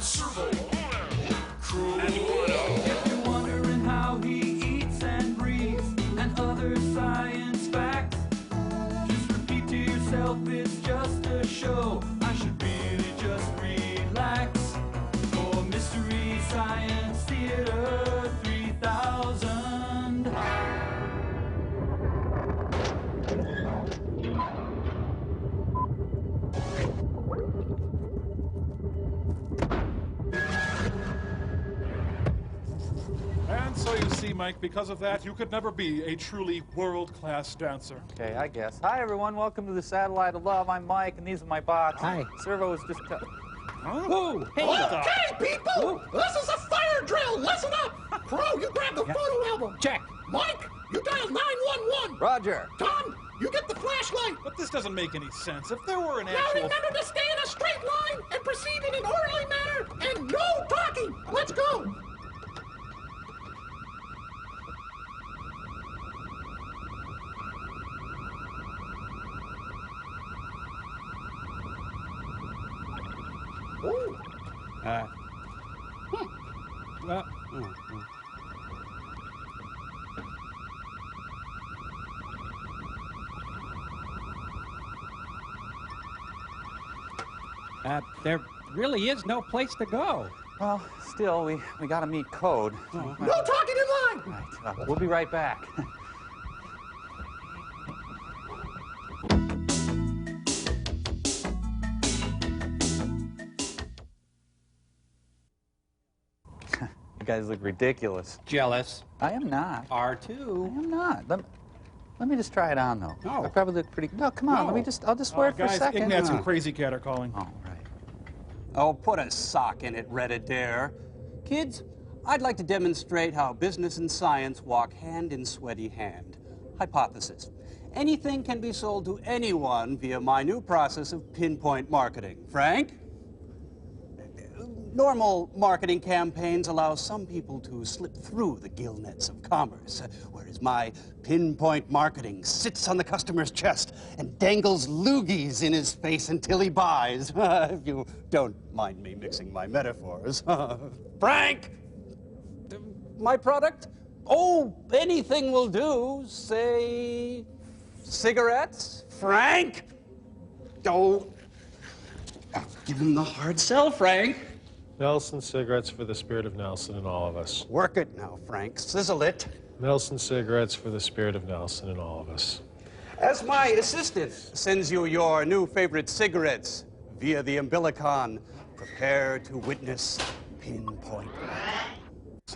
If you're wondering how he eats and breathes and other science facts, just repeat to yourself it's just a show. I should really just relax. For Mystery Science Theater 3000. And so you see, Mike, because of that, you could never be a truly world-class dancer. Okay, I guess. Hi, everyone. Welcome to the Satellite of Love. I'm Mike, and these are my bots. Hi. Servo was just... Whoa! Hey, Okay, people! This is a fire drill! Listen up! Crow, you grab the photo album. Check. Mike, you dial 911. Roger. Tom, you get the flashlight. But this doesn't make any sense. If there were an Now actual... remember to stay in a straight line and proceed in an orderly manner and no talking. Let's go. Ooh. There really is no place to go. Well, still, we gotta meet code. No talking in line. Right, we'll be right back. You guys look ridiculous. Jealous. I am not. I R2. am not. Let me just try it on, though. No. I probably look pretty... No, come on. No. I'll just wear it for a guys, second. Ignatz and Crazy Cat are calling. Oh, right. Oh, put a sock in it, Reddit-dare. Kids, I'd like to demonstrate how business and science walk hand in sweaty hand. Hypothesis. Anything can be sold to anyone via my new process of pinpoint marketing. Frank? Normal marketing campaigns allow some people to slip through the gill nets of commerce, whereas my pinpoint marketing sits on the customer's chest and dangles loogies in his face until he buys. If you don't mind me mixing my metaphors. Frank! My product? Oh, anything will do. Say, cigarettes? Frank? Oh, give him the hard sell, Frank. Nelson cigarettes for the spirit of Nelson and all of us. Work it now, Frank. Sizzle it. Nelson cigarettes for the spirit of Nelson and all of us. As my assistant sends you your new favorite cigarettes via the umbilicon, prepare to witness pinpoint.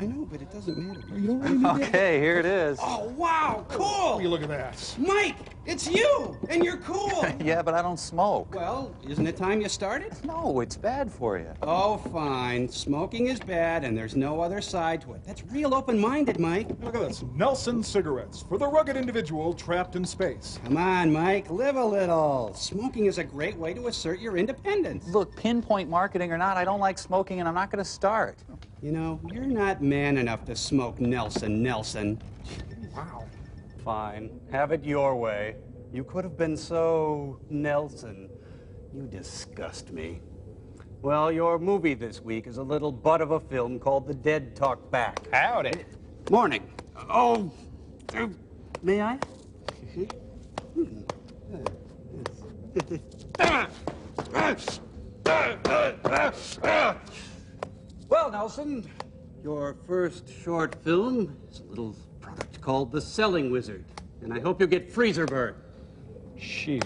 I know, but it doesn't matter. You don't really Okay, here it is. Oh, wow, cool! Will you look at that? Mike, it's you, and you're cool. Yeah, but I don't smoke. Well, isn't it time you started? No, it's bad for you. Oh, fine. Smoking is bad, and there's no other side to it. That's real open-minded, Mike. Look at this. Nelson cigarettes for the rugged individual trapped in space. Come on, Mike, live a little. Smoking is a great way to assert your independence. Look, pinpoint marketing or not, I don't like smoking, and I'm not going to start. You know, you're not man enough to smoke Nelson. Wow. Fine. Have it your way. You could have been so Nelson. You disgust me. Well, your movie this week is a little butt of a film called The Dead Talk Back. Howdy. Morning. Oh, may I? Well, Nelson, your first short film is a little product called The Selling Wizard, and I hope you get freezer burn. Shoot.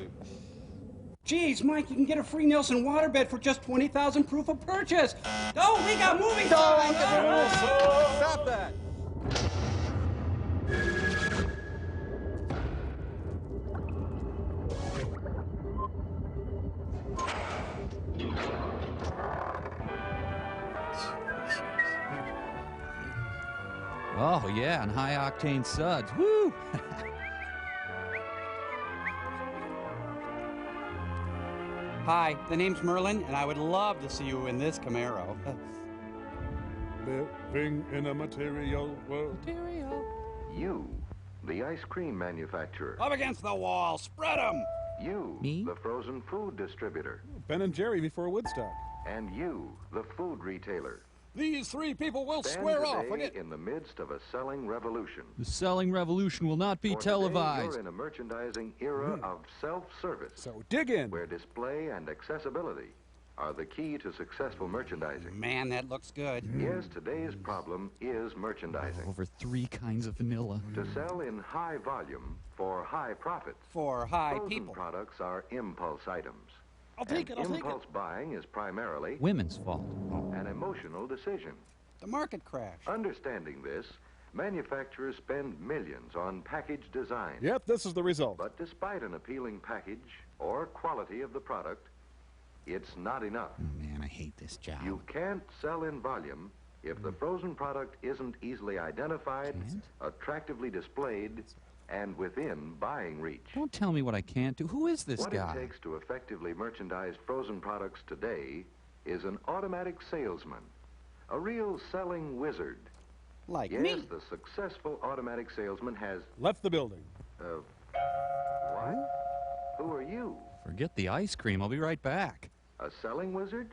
Geez, Mike, you can get a free Nelson waterbed for just 20,000 proof of purchase. Oh, we got movie time! Stop that! Oh, yeah, and high-octane suds. Woo! Hi, the name's Merlin, and I would love to see you in this Camaro. Living in a material world. You, the ice cream manufacturer. Up against the wall, spread 'em! You, Me? the frozen food distributor. Ben and Jerry before Woodstock. And you, the food retailer. These three people will Stand square off. today in the midst of a selling revolution. The selling revolution will not be For today, televised. you're in a merchandising era of self-service, So dig in. where display and accessibility are the key to successful merchandising. Man, that looks good. Yes, today's problem is merchandising. Over 3 kinds of vanilla. To sell in high volume for high profits, For high frozen people. products are impulse items. I'll take it, I'll take it. Impulse buying is primarily Women's fault. an emotional decision. The market crash. Understanding this, manufacturers spend millions on package design. Yep, this is the result. But despite an appealing package or quality of the product, it's not enough. Oh, man, I hate this job. You can't sell in volume if the frozen product isn't easily identified, attractively displayed, and within buying reach. Don't tell me what I can't do. Who is this What guy? it takes to effectively merchandise frozen products today is an automatic salesman, a real selling wizard. Like Yes, me. the successful automatic salesman has... Left the building. What? Who are you? Forget the ice cream. I'll be right back. A selling wizard?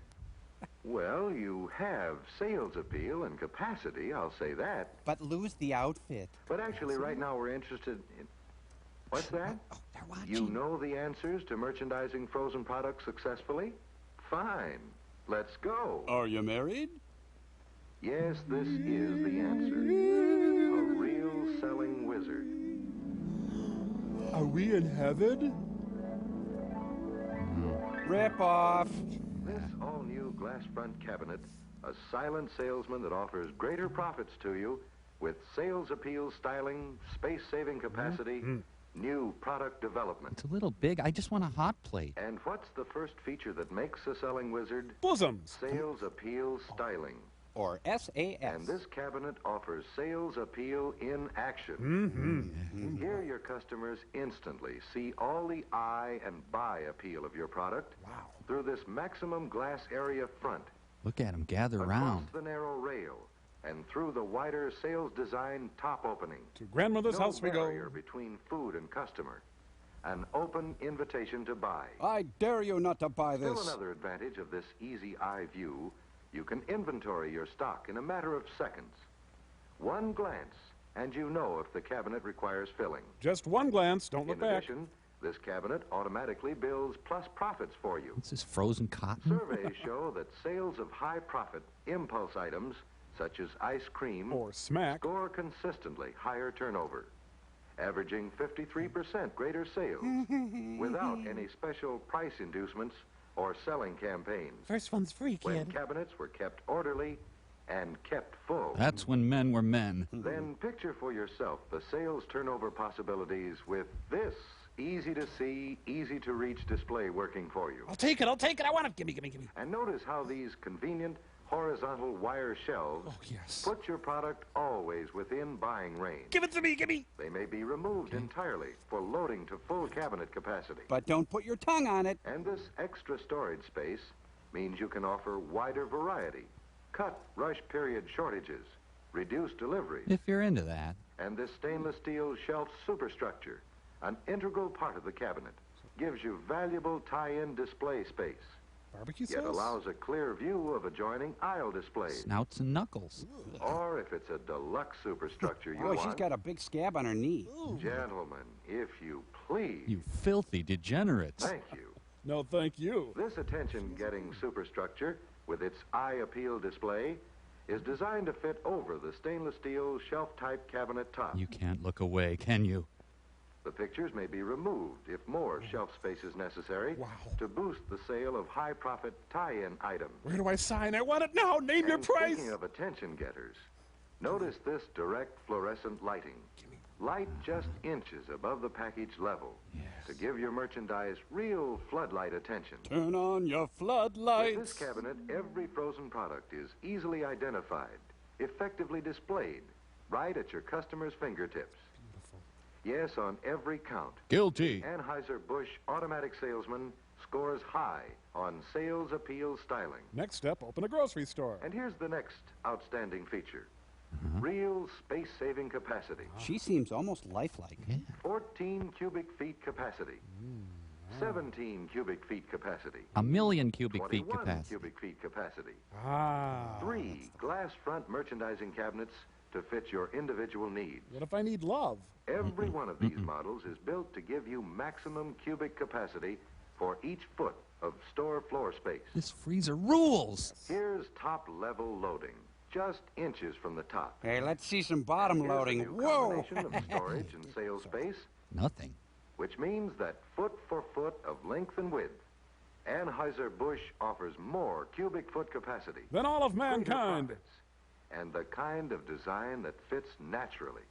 Well, you have sales appeal and capacity, I'll say that. But lose the outfit. But actually, right now we're interested in... What's that? Oh, they're watching. You know the answers to merchandising frozen products successfully? Fine. Let's go. Are you married? Yes, this is the answer. A real selling wizard. Are we in heaven? Rip off. This all-new glass front cabinet, a silent salesman that offers greater profits to you with sales appeal styling, space-saving capacity, new product development. It's a little big. I just want a hot plate. And what's the first feature that makes a selling wizard? Bosoms. Sales appeal styling. Or SAS. And this cabinet offers sales appeal in action. Here your customers instantly see all the eye and buy appeal of your product through this maximum glass area front, Look at him gather across around. the narrow rail, and through the wider sales design top opening. To grandmother's No house we go. barrier between food and customer. An open invitation to buy. I dare you not to buy Still this. another advantage of this easy eye view, you can inventory your stock in a matter of seconds. One glance, and you know if the cabinet requires filling. Just one glance, don't look In back. addition, this cabinet automatically builds plus profits for you. What's this, frozen cotton? Surveys show that sales of high profit impulse items, such as ice cream, Or smack. score consistently higher turnover, averaging 53% greater sales without any special price inducements or selling campaigns. First one's free, When kid. cabinets were kept orderly and kept full. That's when men were men. Then picture for yourself the sales turnover possibilities with this easy to see, easy to reach display working for you. I'll take it, I'll take it. I want it. Gimme, gimme, gimme. And notice how these convenient horizontal wire shelves Oh, yes. put your product always within buying range. Give it to me, gimme. They may be removed entirely for loading to full cabinet capacity. But don't put your tongue on it. And this extra storage space means you can offer wider variety, cut rush period shortages, reduce deliveries, If you're into that. and this stainless steel shelf superstructure, an integral part of the cabinet, gives you valuable tie-in display space, Barbecue yet sauce? allows a clear view of adjoining aisle displays. Snouts and knuckles. Or if it's a deluxe superstructure you Boy, want, she's got a big scab on her knee. gentlemen, if you please. You filthy degenerates. Thank you. No, thank you. This attention-getting superstructure, with its eye appeal display, is designed to fit over the stainless steel shelf-type cabinet top. You can't look away, can you? The pictures may be removed if more shelf space is necessary Wow. to boost the sale of high-profit tie-in items. Where do I sign? I want it now. Name your And price. speaking of attention-getters, notice this direct fluorescent lighting. Light just inches above the package level to give your merchandise real floodlight attention. Turn on your With floodlights. this cabinet, every frozen product is easily identified, effectively displayed, right at your customer's fingertips. Yes, on every count, Guilty. Anheuser-Busch Automatic Salesman scores high on sales appeal styling. Next step, open a grocery store. And here's the next outstanding feature. Real space-saving capacity. She seems almost lifelike. 14 cubic feet capacity. 17 cubic feet capacity. 1,000,000 cubic feet 21 capacity. cubic feet capacity. Ah. 3 glass front merchandising cabinets to fit your individual needs. What if I need love? Every one of these models is built to give you maximum cubic capacity for each foot of store floor space. This freezer rules. Here's top-level loading, just inches from the top. Hey, let's see some bottom Here's a loading. new Whoa! combination of storage and sales space, Nothing. which means that foot for foot of length and width, Anheuser-Busch offers more cubic foot capacity. Then all of greater mankind. profits, and the kind of design that fits naturally,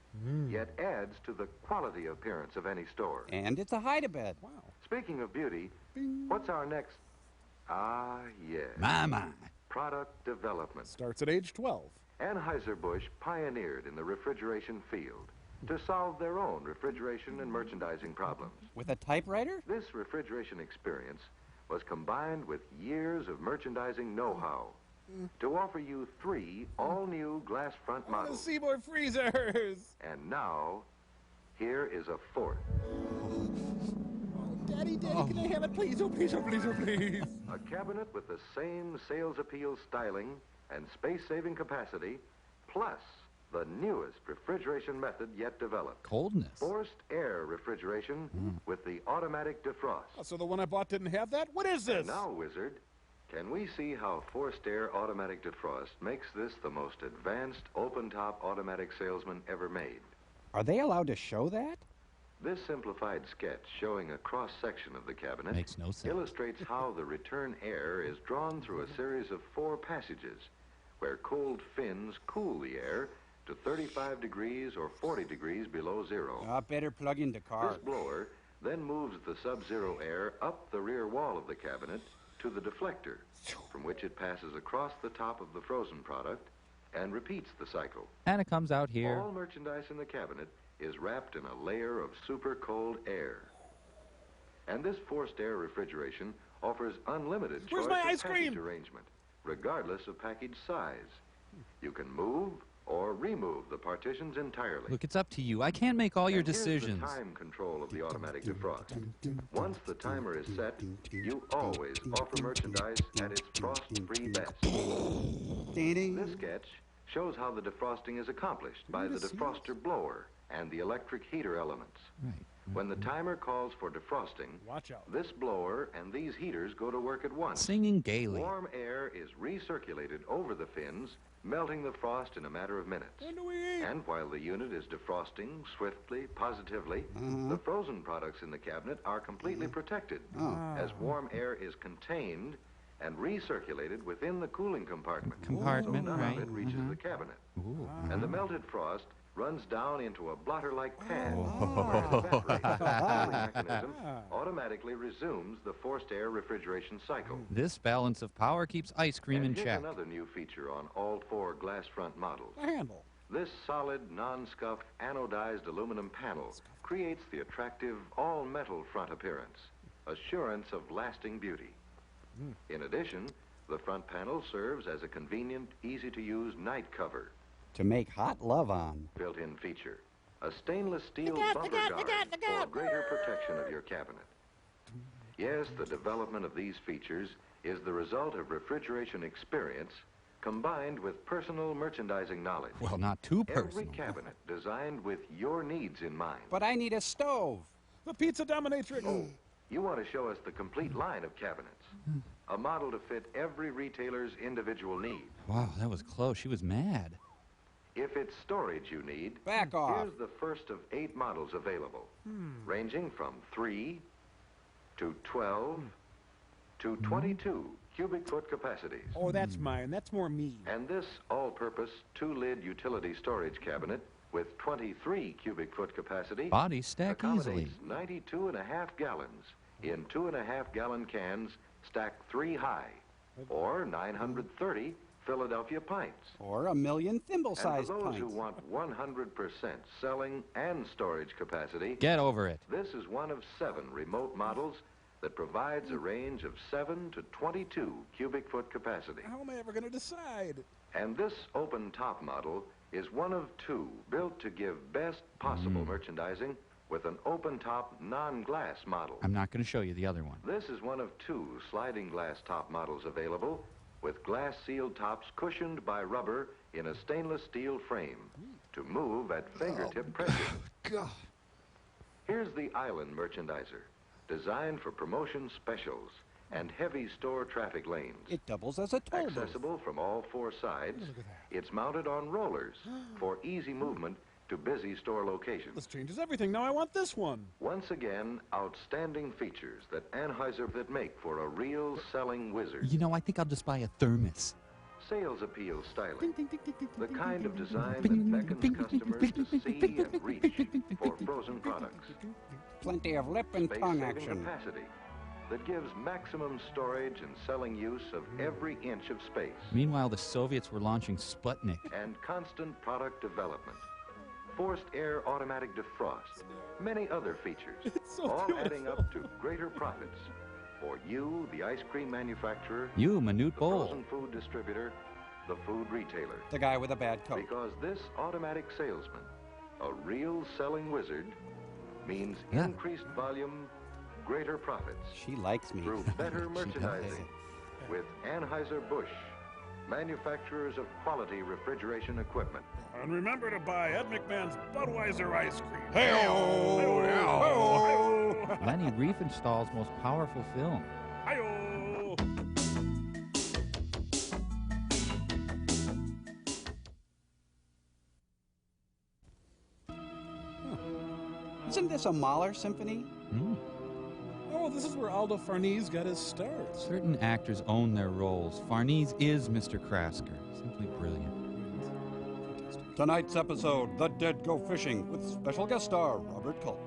yet adds to the quality appearance of any store. And it's a hide-a-bed. Wow. Speaking of beauty, what's our next? Ah, yes. My. Product development. Starts at age 12. Anheuser-Busch pioneered in the refrigeration field to solve their own refrigeration and merchandising problems. With a typewriter? This refrigeration experience was combined with years of merchandising know-how to offer you 3 all-new glass front The models. Seymour freezers. And now, here is a 4th. Daddy, can I have it, please? Oh, please, oh, please, oh, please. A cabinet with the same sales appeal styling and space-saving capacity, plus the newest refrigeration method yet developed. Coldness. Forced air refrigeration with the automatic defrost. Oh, so the one I bought didn't have that? What is this? Now, Wizard, can we see how forced air automatic defrost makes this the most advanced open-top automatic salesman ever made? Are they allowed to show that? This simplified sketch showing a cross-section of the cabinet Makes no sense. illustrates how the return air is drawn through a series of 4 passages where cold fins cool the air to 35 degrees or 40 degrees below zero. Better plug into car. This blower then moves the sub-zero air up the rear wall of the cabinet to the deflector, from which it passes across the top of the frozen product and repeats the cycle. And it comes out here. All merchandise in the cabinet is wrapped in a layer of super cold air. And this forced air refrigeration offers unlimited Where's choice my of ice package cream? arrangement, regardless of package size. You can move or remove the partitions entirely. Look, it's up to you. I can't make all your And here's decisions. the time control of the automatic defrost. Once the timer is set, you always offer merchandise at its frost-free best. This sketch shows how the defrosting is accomplished by the defroster blower and the electric heater elements. Right. When the timer calls for defrosting, Watch out. this blower and these heaters go to work at once. Singing gaily. Warm air is recirculated over the fins, melting the frost in a matter of minutes. When do we eat? And while the unit is defrosting swiftly, positively, the frozen products in the cabinet are completely protected, as warm air is contained and recirculated within the cooling compartment. So none right. of it reaches the cabinet. Ooh. And the melted frost runs down into a blotter-like pan. Where it evaporates. The cooling mechanism automatically resumes the forced air refrigeration cycle. This balance of power keeps ice cream in And here's check. another new feature on all 4 glass front models. A handle. This solid, non-scuff, anodized aluminum panel creates the attractive all-metal front appearance, assurance of lasting beauty. In addition, the front panel serves as a convenient, easy-to-use night cover. To make hot love on. Built-in feature, a stainless steel Look out, bumper look out, guard look out, look for out. greater protection of your cabinet. Yes, the development of these features is the result of refrigeration experience combined with personal merchandising knowledge. Well, not too Every personal. cabinet designed with your needs in mind. But I need a stove. The pizza dominatrix. You want to show us the complete line of cabinets. A model to fit every retailer's individual need. Wow, that was close. She was mad. If it's storage you need, Back off. here's the first of 8 models available, ranging from 3 to 12 to 22 cubic foot capacities. Oh, that's mine. That's more me. And this all-purpose 2-lid utility storage cabinet with 23 cubic foot capacity Bodies stack easily. accommodates 92.5 gallons in 2.5-gallon cans stacked 3 high, or 930 Philadelphia pints. Or a million And thimble-sized for those pints. who want 100% selling and storage capacity, Get over it. this is one of 7 remote models that provides a range of 7 to 22 cubic foot capacity. How am I ever going to decide? And this open top model is one of 2 built to give best possible merchandising with an open-top, non-glass model. I'm not going to show you the other one. This is one of 2 sliding glass top models available, with glass-sealed tops cushioned by rubber in a stainless steel frame to move at fingertip pressure. God. Here's the Island Merchandiser, designed for promotion specials and heavy store traffic lanes. It doubles as a toll booth. Accessible from all 4 sides, it's mounted on rollers for easy movement to busy store locations. This changes everything. Now I want this one. Once again, outstanding features that Anheuser that make for a real selling wizard. You know, I think I'll just buy a thermos. Sales appeal styling, the kind of design that beckons customers to see and reach for frozen products. Plenty of lip and tongue Space-saving action. capacity that gives maximum storage and selling use of every inch of space. Meanwhile, the Soviets were launching Sputnik. And constant product development. Forced air automatic defrost. Many other features. It's so all beautiful. adding up to greater profits. For you, the ice cream manufacturer, You, Minute the Bowl. frozen food distributor, the food retailer. The guy with a bad coat. Because this automatic salesman, a real selling wizard, means Yeah. increased volume, greater profits She likes me. through better She does. merchandising with Anheuser-Busch, manufacturers of quality refrigeration equipment. And remember to buy Ed McMahon's Budweiser ice cream. Hey-o! Hey-o! Lenny Riefenstahl's most powerful film. Hi-yo! Isn't this a Mahler symphony? Oh, this is where Aldo Farnese got his start. Certain actors own their roles. Farnese is Mr. Krasker. Simply brilliant. Tonight's episode, The Dead Go Fishing, with special guest star Robert Culp.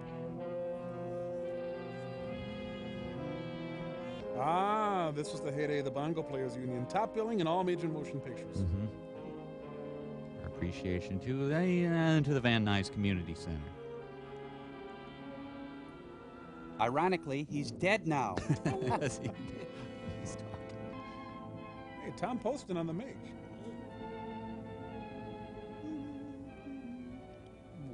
Ah, this was the heyday of the Bongo Players Union. Top billing in all major motion pictures. Our appreciation to the Van Nuys Community Center. Ironically, he's dead now. Yes, he did. He's talking. Hey, Tom Poston on the make.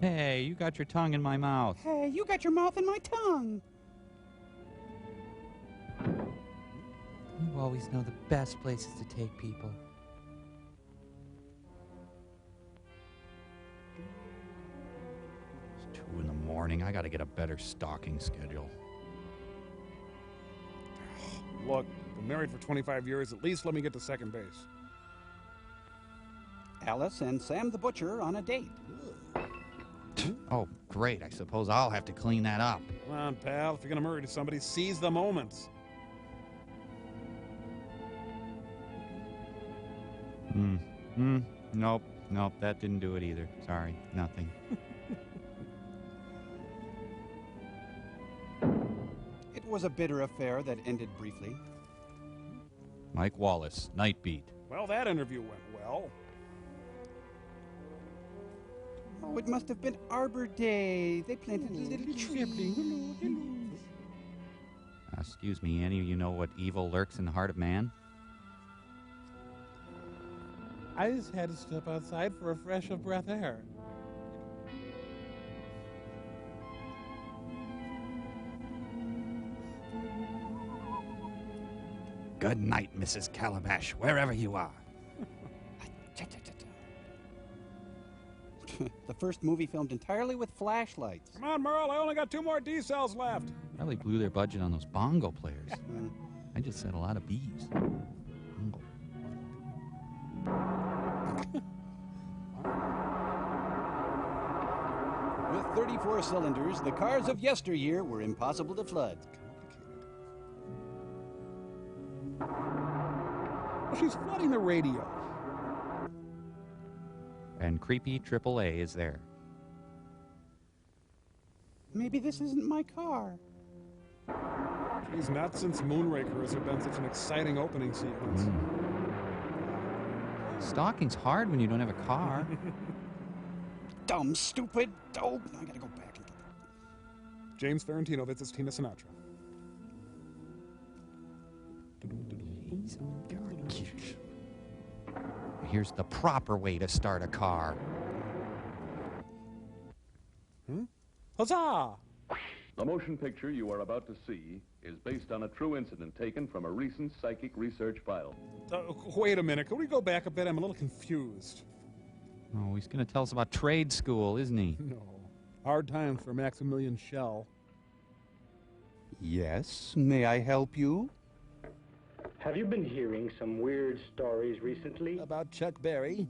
Hey, you got your tongue in my mouth. Hey, you got your mouth in my tongue. You always know the best places to take people. It's 2 in the morning. I gotta get a better stalking schedule. Look, been married for 25 years. At least let me get to second base. Alice and Sam the Butcher on a date. Oh, great. I suppose I'll have to clean that up. Come on, pal. If you're gonna murder somebody, seize the moment. Nope, that didn't do it either. Sorry, nothing. It was a bitter affair that ended briefly. Mike Wallace, Night Beat. Well, that interview went well. Oh, it must have been Arbor Day. They planted a little tree. Excuse me, Annie, you know what evil lurks in the heart of man? I just had to step outside for a fresh of breath air. Good night, Mrs. Calabash, wherever you are. The first movie filmed entirely with flashlights. Come on, Merle. I only got 2 more D cells left. Probably blew their budget on those bongo players. I just said a lot of B's. Bongo. With 34 cylinders, the cars of yesteryear were impossible to flood. Well, she's flooding the radio. And creepy AAA is there. Maybe this isn't my car. Geez, not since Moonraker has there been such an exciting opening sequence. Stalking's hard when you don't have a car. Dumb, stupid. Oh, I gotta go back and get that. James Ferrantino visits Tina Sinatra. Here's the proper way to start a car. Huzzah! The motion picture you are about to see is based on a true incident taken from a recent psychic research file. Wait a minute. Can we go back a bit? I'm a little confused. Oh, he's going to tell us about trade school, isn't he? No. Hard times for Maximilian Schell. Yes, may I help you? Have you been hearing some weird stories recently? About Chuck Berry?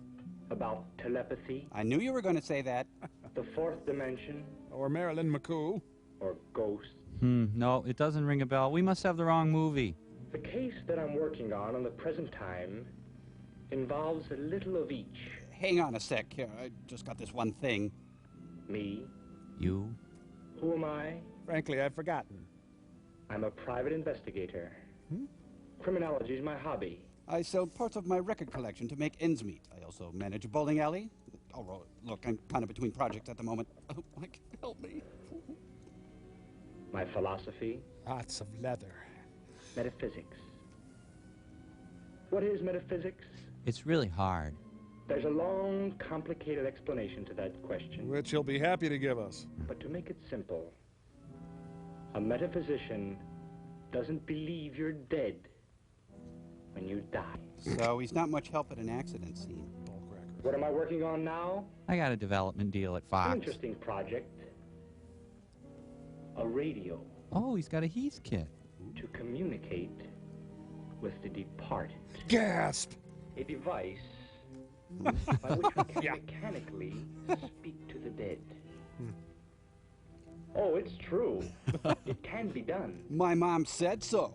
About telepathy? I knew you were going to say that. The fourth dimension? Or Marilyn McCoo? Or ghosts? No, it doesn't ring a bell. We must have the wrong movie. The case that I'm working on the present time involves a little of each. Hang on a sec. Here, I just got this one thing. Me? You? Who am I? Frankly, I've forgotten. I'm a private investigator. Criminology is my hobby. I sell parts of my record collection to make ends meet. I also manage a bowling alley. Oh, look, I'm kind of between projects at the moment. Oh, Mike, help me. My philosophy? Lots of leather. Metaphysics. What is metaphysics? It's really hard. There's a long, complicated explanation to that question. Which he'll be happy to give us. But to make it simple, a metaphysician doesn't believe you're dead when you die. So he's not much help at an accident scene. What am I working on now? I got a development deal at Fox. An interesting project. A radio. Oh, he's got a Heath kit. To communicate with the departed. Gasp! A device by which we can mechanically speak to the dead. Oh, it's true. It can be done. My mom said so.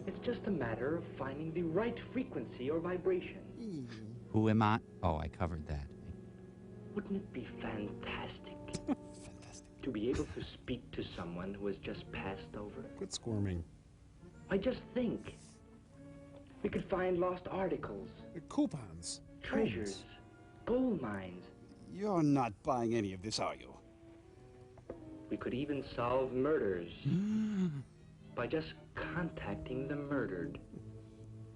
It's just a matter of finding the right frequency or vibration. Who am I? Oh, I covered that. Wouldn't it be fantastic? To be able to speak to someone who has just passed over? Quit squirming. I just think. We could find lost articles. Coupons. Treasures. Gold mines. You're not buying any of this, are you? We could even solve murders by just contacting the murdered.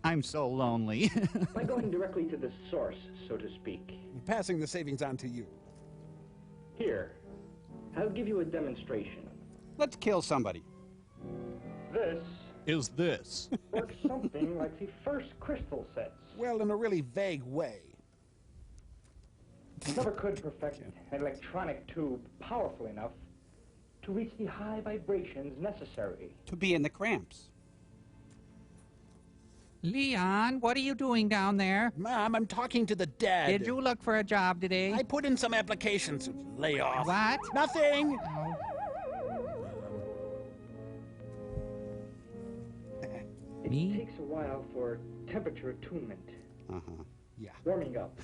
I'm so lonely. By going directly to the source, so to speak. Passing the savings on to you. Here, I'll give you a demonstration. Let's kill somebody. This is this. Works something like the first crystal sets. Well, in a really vague way. Never could perfect an electronic tube powerful enough to reach the high vibrations necessary. To be in the cramps. Leon, what are you doing down there? Mom, I'm talking to the dead. Did you look for a job today? I put in some applications. Lay off. What? Nothing. It takes a while for temperature attunement. Yeah. Warming up.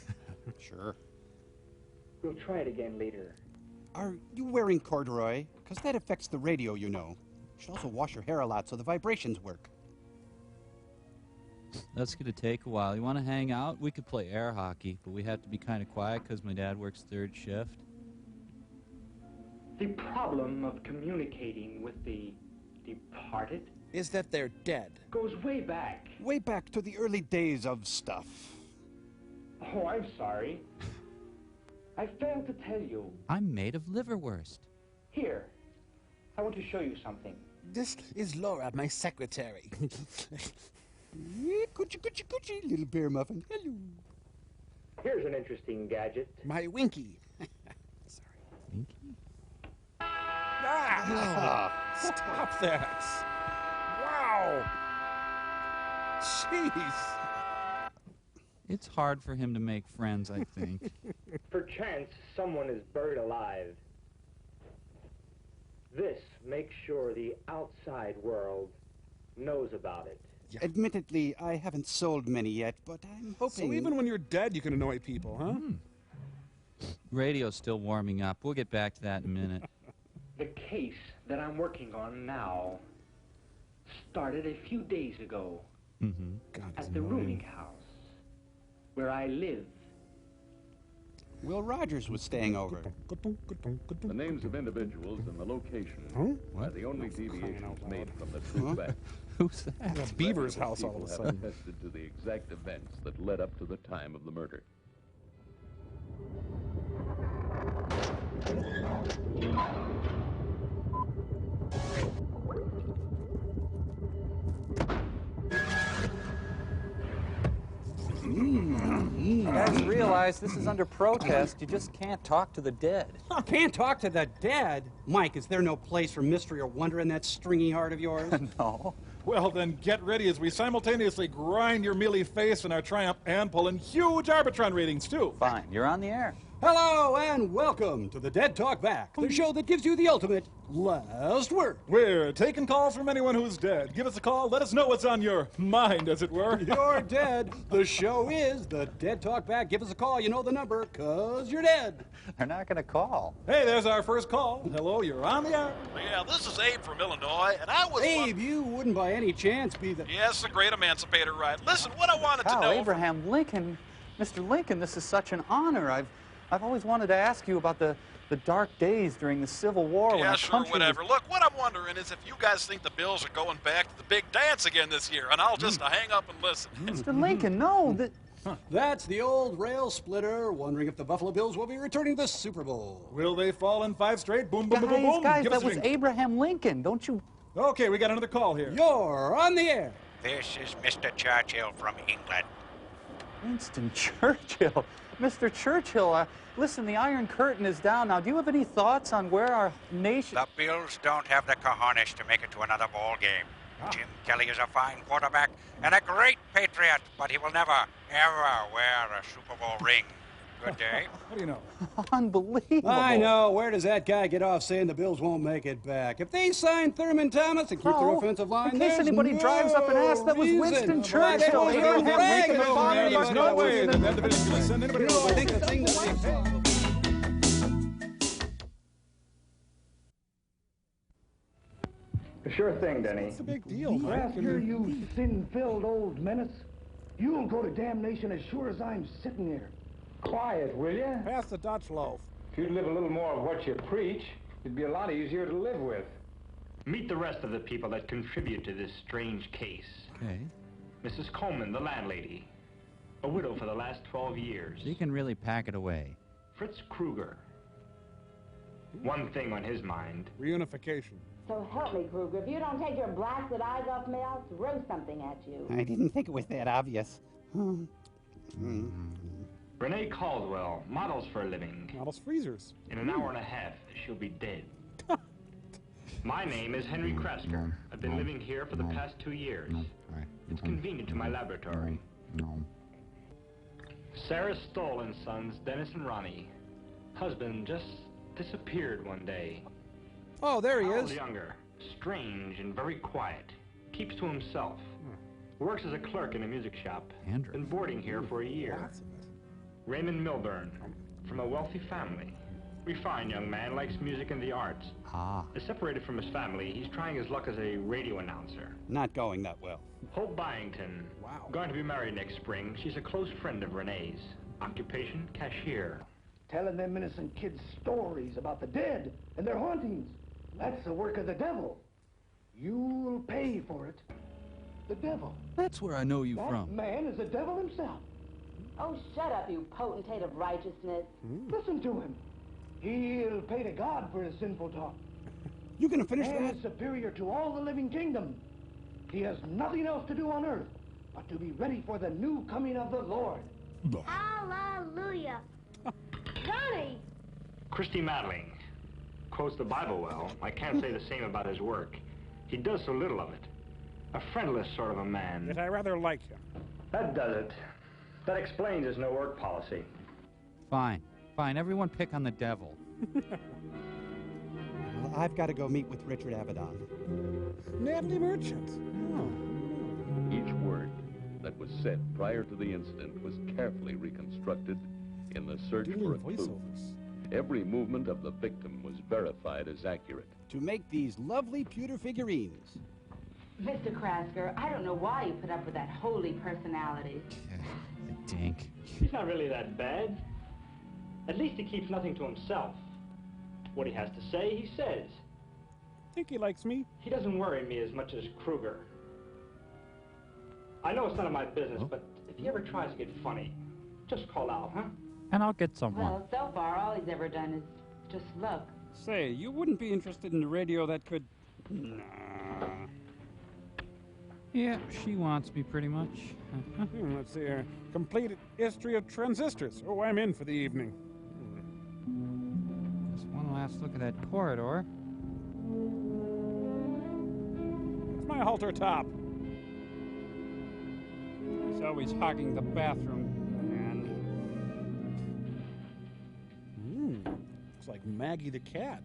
Sure. We'll try it again later. Are you wearing corduroy? Because that affects the radio, you know. You should also wash your hair a lot so the vibrations work. That's going to take a while. You want to hang out? We could play air hockey, but we have to be kind of quiet because my dad works third shift. The problem of communicating with the departed is that they're dead. Goes way back. Way back to the early days of stuff. Oh, I'm sorry. I failed to tell you. I'm made of liverwurst. Here, I want to show you something. This is Laura, my secretary. Coochie, coochie, coochie, little bear muffin. Hello. Here's an interesting gadget. My Winky. Sorry. Winky? Ah! Stop that. Wow. Jeez. It's hard for him to make friends, I think. Perchance someone is buried alive. This makes sure the outside world knows about it. Yeah. Admittedly, I haven't sold many yet, but I'm hoping... So even when you're dead, you can annoy people, huh? Radio's still warming up. We'll get back to that in a minute. The case that I'm working on now started a few days ago at the rooming house where I live. Will Rogers was staying over. The names of individuals and the location are the only deviations made from the true fact. Who's that? It's Beaver's house all of a sudden. Have attested to the exact events that led up to the time of the murder. You guys realize this is under protest. You just can't talk to the dead. Can't talk to the dead? Mike, is there no place for mystery or wonder in that stringy heart of yours? No. Well, then get ready as we simultaneously grind your mealy face in our triumph and pull in huge Arbitron ratings, too. Fine, you're on the air. Hello and welcome to the Dead Talk Back, the show that gives you the ultimate last word. We're taking calls from anyone who's dead. Give us a call. Let us know what's on your mind, as it were. You're dead. The show is the Dead Talk Back. Give us a call. You know the number, 'cause you're dead. They're not going to call. Hey, there's our first call. Hello, you're on the air. Yeah, this is Abe from Illinois, and I was... Abe, you wouldn't by any chance be the... Yes, the great emancipator, right. Listen, what I wanted to know... Abraham Lincoln. Mr. Lincoln, this is such an honor. I've always wanted to ask you about the dark days during the Civil War. Yeah, sure, whatever. Look, what I'm wondering is if you guys think the Bills are going back to the big dance again this year, and I'll just hang up and listen. Mr. Lincoln, no. That's the old rail splitter, wondering if the Buffalo Bills will be returning to the Super Bowl. Will they fall in 5 straight? Boom, boom, boom, boom, boom. Guys, Give that us a was ring. Abraham Lincoln. Don't you... Okay, we got another call here. You're on the air. This is Mr. Churchill from England. Winston Churchill. Mr. Churchill, listen, the Iron Curtain is down now. Do you have any thoughts on where our nation... The Bills don't have the cojones to make it to another ball game. Jim Kelly is a fine quarterback and a great patriot, but he will never, ever wear a Super Bowl ring. Good day. How do you know? Unbelievable. I know. Where does that guy get off saying the Bills won't make it back? If they sign Thurman Thomas and keep their offensive line, in case anybody drives up and asks, that was Winston Churchill. Abraham Lincoln, the father of our no way that that division can send anybody over. I think the thing that... Sure thing, Denny. What's the big deal, Mike? Rasker, you sin-filled old menace. You'll go to damnation as sure as I'm sitting here. Quiet, will you? Pass the Dutch loaf. If you'd live a little more of what you preach, it'd be a lot easier to live with. Meet the rest of the people that contribute to this strange case. Okay. Mrs. Coleman, the landlady. A widow for the last 12 years. So you can really pack it away. Fritz Kruger. One thing on his mind. Reunification. So help me, Kruger. If you don't take your blasted eyes off me, I'll throw something at you. I didn't think it was that obvious. Renee Caldwell, models for a living. Models freezers. In an hour and a half, she'll be dead. My name is Henry Krasker. I've been living here for the past 2 years. It's convenient to my laboratory. Sarah Stoll and Sons, Dennis and Ronnie. Husband just disappeared one day. Oh, there he is. Younger, strange and very quiet. Keeps to himself. Works as a clerk in a music shop. Andrew. Been boarding here for a year. Raymond Milburn, from a wealthy family. Refined young man, likes music and the arts. Is separated from his family. He's trying his luck as a radio announcer. Not going that well. Hope Byington. Wow. Going to be married next spring. She's a close friend of Renee's. Occupation, cashier. Telling them innocent kids stories about the dead and their hauntings. That's the work of the devil. You'll pay for it. The devil. That's where I know you That from. man is the devil himself. Oh, shut up, you potentate of righteousness. Listen to him. He'll pay to God for his sinful talk. You gonna finish Man that? is superior to all the living kingdom. He has nothing else to do on earth but to be ready for the new coming of the Lord. Hallelujah. Johnny! Christy Madling. Quotes the Bible well. I can't say the same about his work. He does so little of it. A friendless sort of a man. Yet I rather like him. That does it. That explains his no work policy. Fine. Fine. Everyone pick on the devil. Well, I've got to go meet with Richard Avedon. Natalie Merchant. Each word that was said prior to the incident was carefully reconstructed in the search for a clue. Every movement of the victim was verified as accurate. To make these lovely pewter figurines. Mr. Krasker, I don't know why you put up with that holy personality. The dink. He's not really that bad. At least he keeps nothing to himself. What he has to say, he says. Think he likes me? He doesn't worry me as much as Kruger. I know it's none of my business, but if he ever tries to get funny, just call out, huh? And I'll get someone. Well, so far, all he's ever done is just look. Say, you wouldn't be interested in a radio that could... Yeah, she wants me pretty much. Let's see here. Complete history of transistors. Oh, I'm in for the evening. Just one last look at that corridor. It's my halter top. He's always hogging the bathroom, man. Looks like Maggie the cat.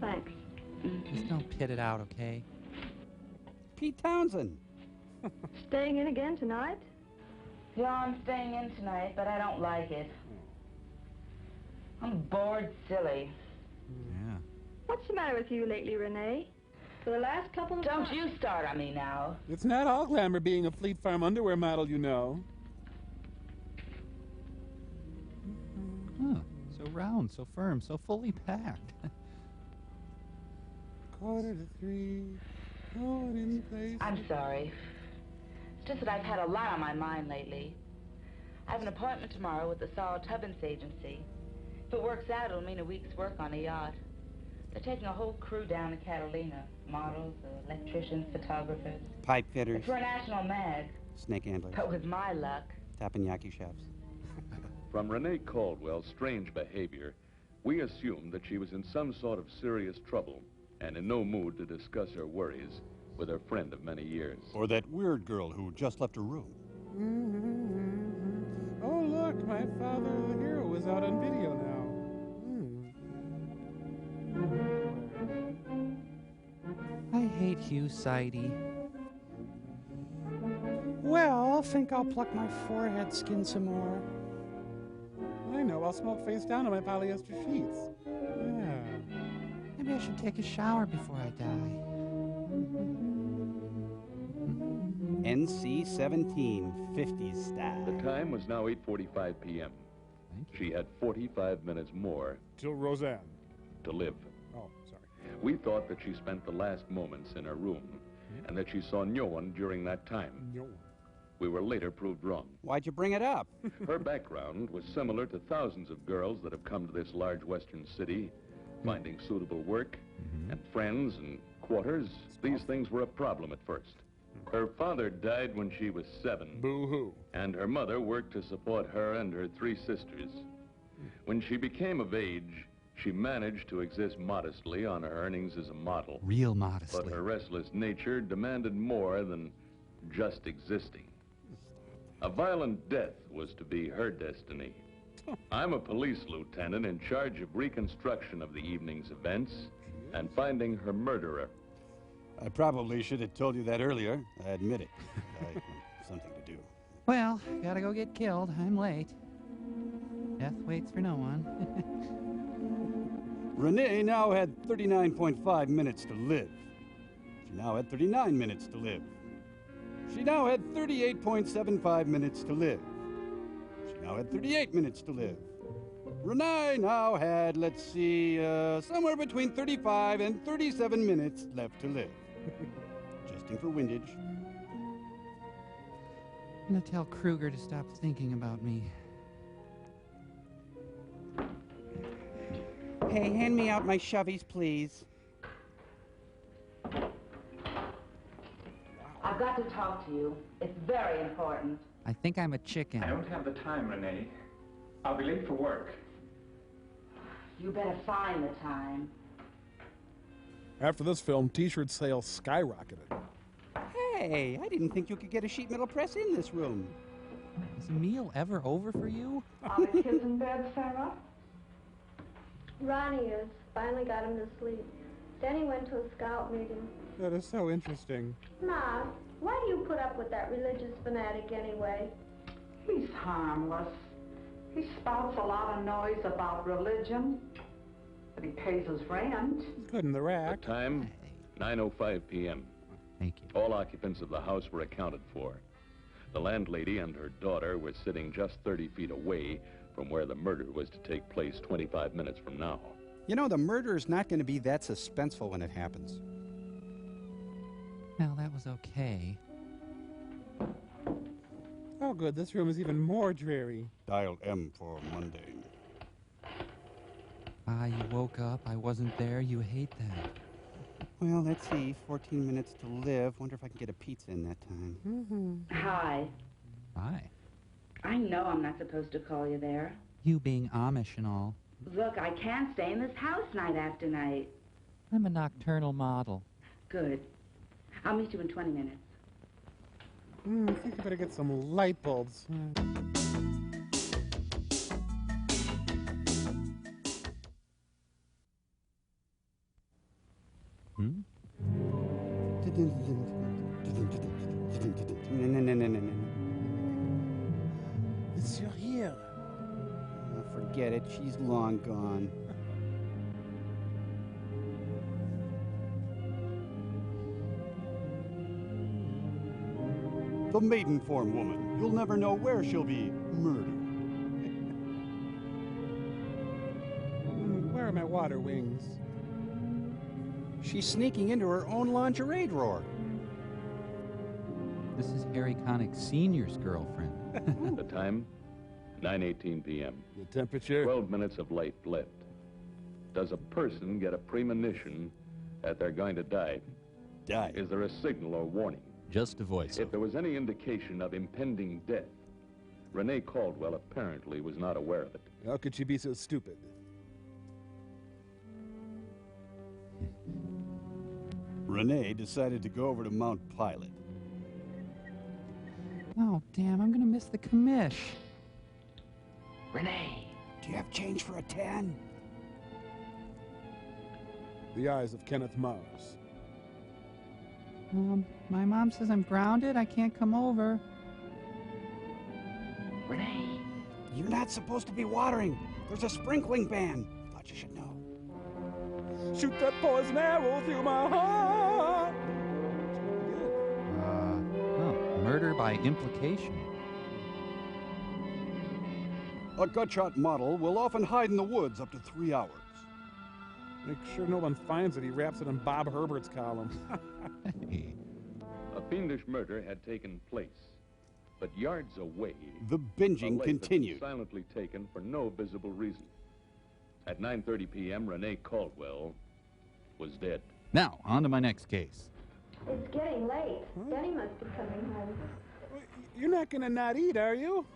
Thanks. Just don't pit it out, okay? Pete Townsend. Staying in again tonight? Yeah, I'm staying in tonight, but I don't like it. I'm bored silly. Yeah. What's the matter with you lately, Renee? For the last couple of Don't you start on me now. It's not all glamour being a Fleet Farm underwear model, you know. Huh. So round, so firm, so fully packed. 2:45, going in place. I'm sorry. It's just that I've had a lot on my mind lately. I have an appointment tomorrow with the Saul Tubbins Agency. If it works out, it'll mean a week's work on a yacht. They're taking a whole crew down to Catalina. Models, electricians, photographers. Pipe fitters. It's for a national mag. Snake handlers. But with my luck. Teppanyaki chefs. From Renee Caldwell's strange behavior, we assumed that she was in some sort of serious trouble and in no mood to discuss her worries with her friend of many years. Or that weird girl who just left her room. Oh, look, my father, the hero, is out on video now. I hate Hugh Sidey. Well, I think I'll pluck my forehead skin some more. I know, I'll smoke face down on my polyester sheets. Yeah. Maybe I should take a shower before I die. NC 1750s style. The time was now 8:45 p.m. She had 45 minutes more Till Roseanne. to live. Oh, sorry. We thought that she spent the last moments in her room and that she saw no one during that time. No one. We were later proved wrong. Why'd you bring it up? Her background was similar to thousands of girls that have come to this large western city, finding suitable work and friends and quarters. These things were a problem at first. Her father died when she was 7. Boo-hoo. And her mother worked to support her and her 3 sisters. When she became of age, she managed to exist modestly on her earnings as a model. Real modestly. But her restless nature demanded more than just existing. A violent death was to be her destiny. I'm a police lieutenant in charge of reconstruction of the evening's events and finding her murderer. I probably should have told you that earlier. I admit it. I have something to do. Well, gotta go get killed. I'm late. Death waits for no one. Renee now had 39.5 minutes to live. She now had 39 minutes to live. She now had 38.75 minutes to live. She now had 38 minutes to live. Renee now had, let's see, somewhere between 35 and 37 minutes left to live. Adjusting for windage. I'm gonna tell Kruger to stop thinking about me. Hey, hand me out my shovies, please. I've got to talk to you. It's very important. I think I'm a chicken. I don't have the time, Renee. I'll be late for work. You better find the time. After this film, t-shirt sales skyrocketed. Hey, I didn't think you could get a sheet metal press in this room. Is a meal ever over for you? Are the kids in bed, Sarah? Ronnie is. Finally got him to sleep. Then he went to a scout meeting. That is so interesting. Ma, why do you put up with that religious fanatic anyway? He's harmless. He spouts a lot of noise about religion, but he pays his rent. Good in the rack. The time, 9:05 p.m. Thank you. All occupants of the house were accounted for. The landlady and her daughter were sitting just 30 feet away from where the murder was to take place 25 minutes from now. You know, the murder is not going to be that suspenseful when it happens. Well, that was okay. Oh, good. This room is even more dreary. Dial M for Monday. Ah, you woke up. I wasn't there. You hate that. Well, let's see. 14 minutes to live. Wonder if I can get a pizza in that time. Hi. Hi. I know I'm not supposed to call you there. You being Amish and all. Look, I can't stay in this house night after night. I'm a nocturnal model. Good. I'll meet you in 20 minutes. I think I better get some light bulbs. Monsieur here. Forget it. She's long gone. The maiden form woman. You'll never know where she'll be murdered. Where are my water wings? She's sneaking into her own lingerie drawer. This is Harry Connick Sr.'s girlfriend. The time? 9:18 p.m. The temperature? 12 minutes of light left. Does a person get a premonition that they're going to die? Die? Is there a signal or warning? Just a voice. If there was any indication of impending death, Renee Caldwell apparently was not aware of it. How could she be so stupid? Renee decided to go over to Mount Pilot. Oh, damn, I'm gonna miss the commish. Renee, do you have change for a 10? The eyes of Kenneth Mars. My mom says I'm grounded. I can't come over. Renee, you're not supposed to be watering. There's a sprinkling ban. Thought you should know. Shoot that poison arrow through my heart. Murder by implication. A gutshot model will often hide in the woods up to 3 hours. Make sure no one finds it. He wraps it in Bob Herbert's column. Hey. A fiendish murder had taken place, but yards away, the binging continued. Was silently taken for no visible reason. At 9:30 p.m., Renee Caldwell was dead. Now, on to my next case. It's getting late. Benny must be coming home. You're not gonna not eat, are you?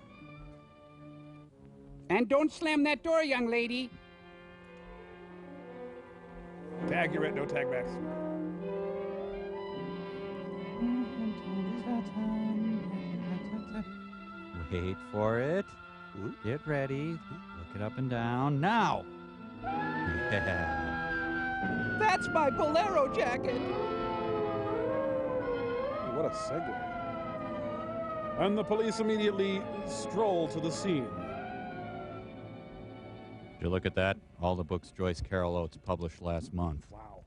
And don't slam that door, young lady. Tag, you're it. No tag backs. Wait for it. Get ready. Look it up and down. Now! Yeah. That's my bolero jacket! What a segue. And the police immediately stroll to the scene. Did you look at that? All the books Joyce Carol Oates published last month. Wow.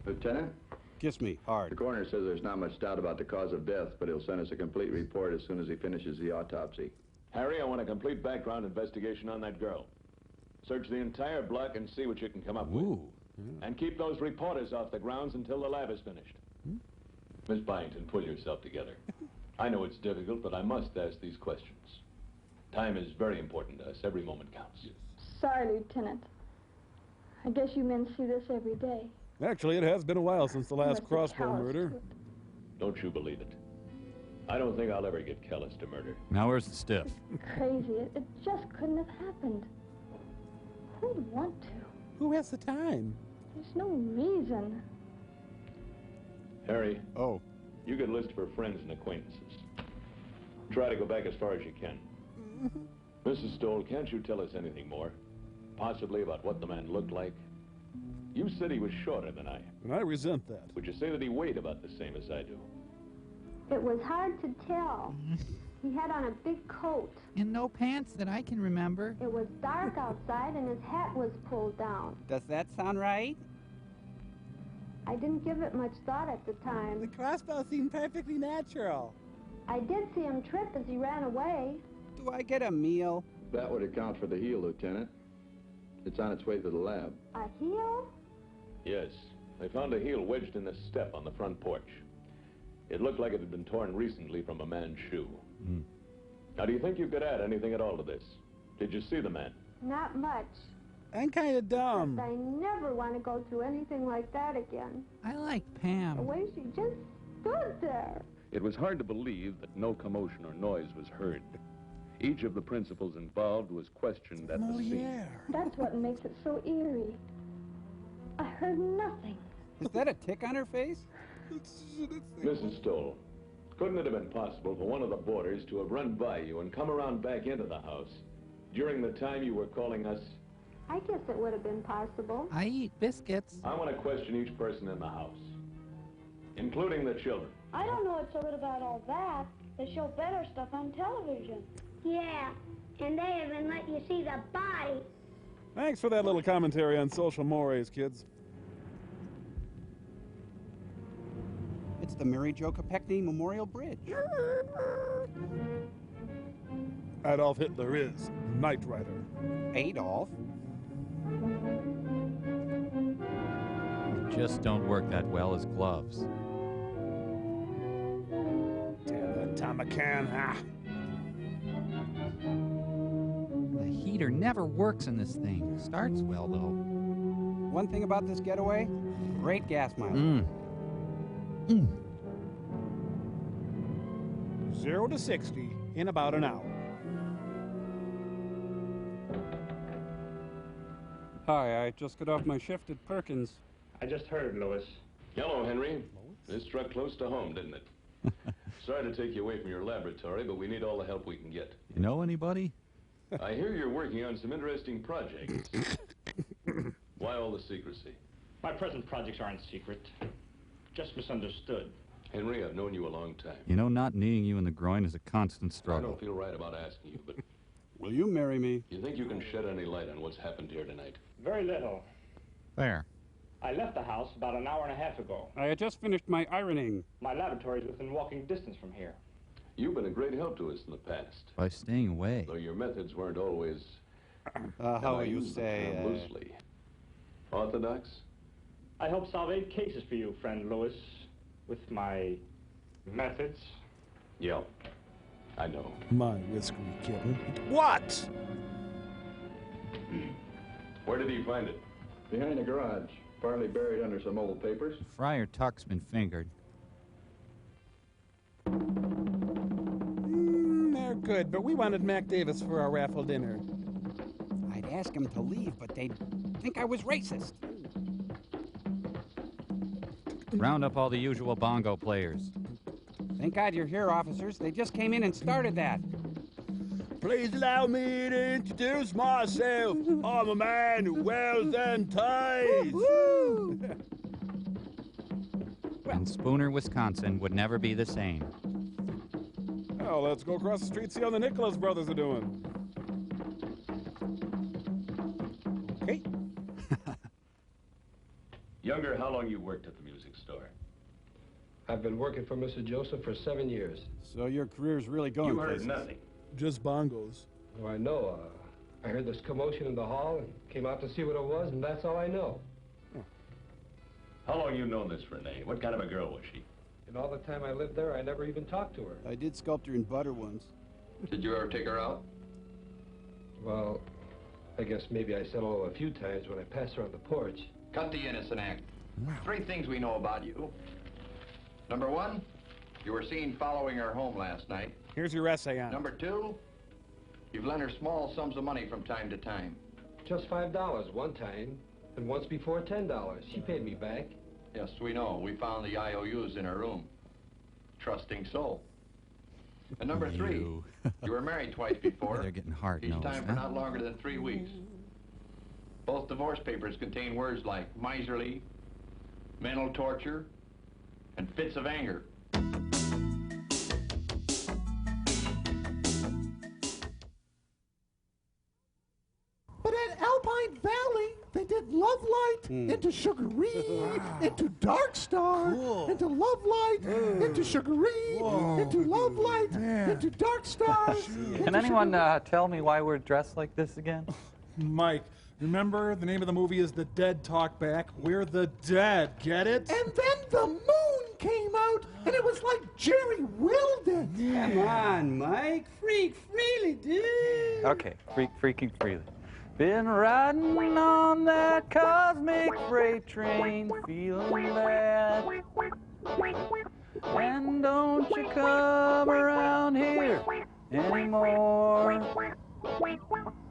Lieutenant? Kiss me hard. The coroner says there's not much doubt about the cause of death, but he'll send us a complete report as soon as he finishes the autopsy. Harry, I want a complete background investigation on that girl. Search the entire block and see what you can come up with. And keep those reporters off the grounds until the lab is finished. Miss Byington, pull yourself together. I know it's difficult, but I must ask these questions. Time is very important to us. Every moment counts. Sorry, Lieutenant. I guess you men see this every day. Actually, it has been a while since the last crossbow murder. Don't you believe it? I don't think I'll ever get callous to murder. Now where's the stiff? Crazy. It just couldn't have happened. Who'd want to? Who has the time? There's no reason. Harry. Oh. You get a list for friends and acquaintances. Try to go back as far as you can. Mrs. Stoll, can't you tell us anything more? Possibly about what the man looked like? You said he was shorter than I. And I resent that. Would you say that he weighed about the same as I do? It was hard to tell. He had on a big coat. And no pants that I can remember. It was dark outside and his hat was pulled down. Does that sound right? I didn't give it much thought at the time. The crossbow seemed perfectly natural. I did see him trip as he ran away. Do I get a meal? That would account for the heel, Lieutenant. It's on its way to the lab. A heel? Yes. They found a heel wedged in the step on the front porch. It looked like it had been torn recently from a man's shoe. Now, do you think you could add anything at all to this? Did you see the man? Not much. I'm kind of dumb. I never want to go through anything like that again. I like The Pam. way she just stood there. It was hard to believe that no commotion or noise was heard. Each of the principals involved was questioned at the scene. That's what makes it so eerie. I heard nothing. Is that a tick on her face? Mrs. Stoll, couldn't it have been possible for one of the boarders to have run by you and come around back into the house during the time you were calling us? I guess it would have been possible. I eat biscuits. I want to question each person in the house, including the children. I don't know what so good about all that. They show better stuff on television. Yeah, and they even let you see the body. Thanks for that little commentary on social mores, kids. It's the Mary Jo Kopechne Memorial Bridge. Adolf Hitler is Knight Rider. Adolf? They just don't work that well as gloves. Damn that Tom McCann. Ah. The heater never works in this thing. Starts well, though. One thing about this getaway, great gas mileage. 0 to 60 in about an hour. Hi, I just got off my shift at Perkins. I just heard, Lois. Hello, Henry. This struck close to home, didn't it? Sorry to take you away from your laboratory, but we need all the help we can get. You know anybody? I hear you're working on some interesting projects. Why all the secrecy? My present projects aren't secret. Just misunderstood. Henry, I've known you a long time. You know, not kneeing you in the groin is a constant I struggle. don't feel right about asking you, but Will you marry me? you think you can shed any light on what's happened here tonight? Very little. There. I left the house about an hour and a half ago. I had just finished my ironing. My laboratory is within walking distance from here. You've been a great help to us in the past, By staying away. though your methods weren't always, How I you use the say, term loosely, orthodox. I helped solve 8 cases for you, friend Lewis, with my methods. Yeah, I know. My whiskery kitten. What? Where did he find it? Behind the garage, partly buried under some old papers. Friar Tuck's been fingered. They're good, but we wanted Mac Davis for our raffle dinner. I'd ask him to leave, but they'd think I was racist. Round up all the usual bongo players. Thank God you're here, officers. They just came in and started that. Please allow me to introduce myself. I'm a man who wears and ties. And Spooner, Wisconsin would never be the same. Oh, let's go across the street, see how the Nicholas brothers are doing. Okay. Younger, how long you worked at the music store? I've been working for Mr. Joseph for 7 years. So your career's really going You heard places. nothing. Just bongos. Oh, I know. I heard this commotion in the hall and came out to see what it was, and that's all I know. How long you known this Renee? What kind of a girl was she? And all the time I lived there, I never even talked to her. I did sculpt her in butter once. Did you ever take her out? Well, I guess maybe I said hello a few times when I passed her on the porch. Cut the innocent act. 3 things we know about you. Number 1, you were seen following her home last night. Here's your essay on it. Number 2, you've lent her small sums of money from time to time. Just $5 one time, and once before $10. She paid me back. Yes, we know. We found the IOUs in her room. Trusting soul. And number 3, you were married twice before. They're getting hard Each nosed, time for not longer than 3 weeks. Both divorce papers contain words like miserly, mental torture, and fits of anger. But at Alpine Valley, they did Love Light into Sugaree, into Dark Star, into Love Light, into Sugaree, into Love Light, into Dark Star. Can anyone tell me why we're dressed like this again? Mike, remember the name of the movie is The Dead Talk Back? We're the dead, get it? And then the moon came out, and it was like Jerry willed it. Come on, Mike. Freak freely, dude. Okay, freaking freely. Been riding on that cosmic freight train, feeling bad. And don't you come around here anymore.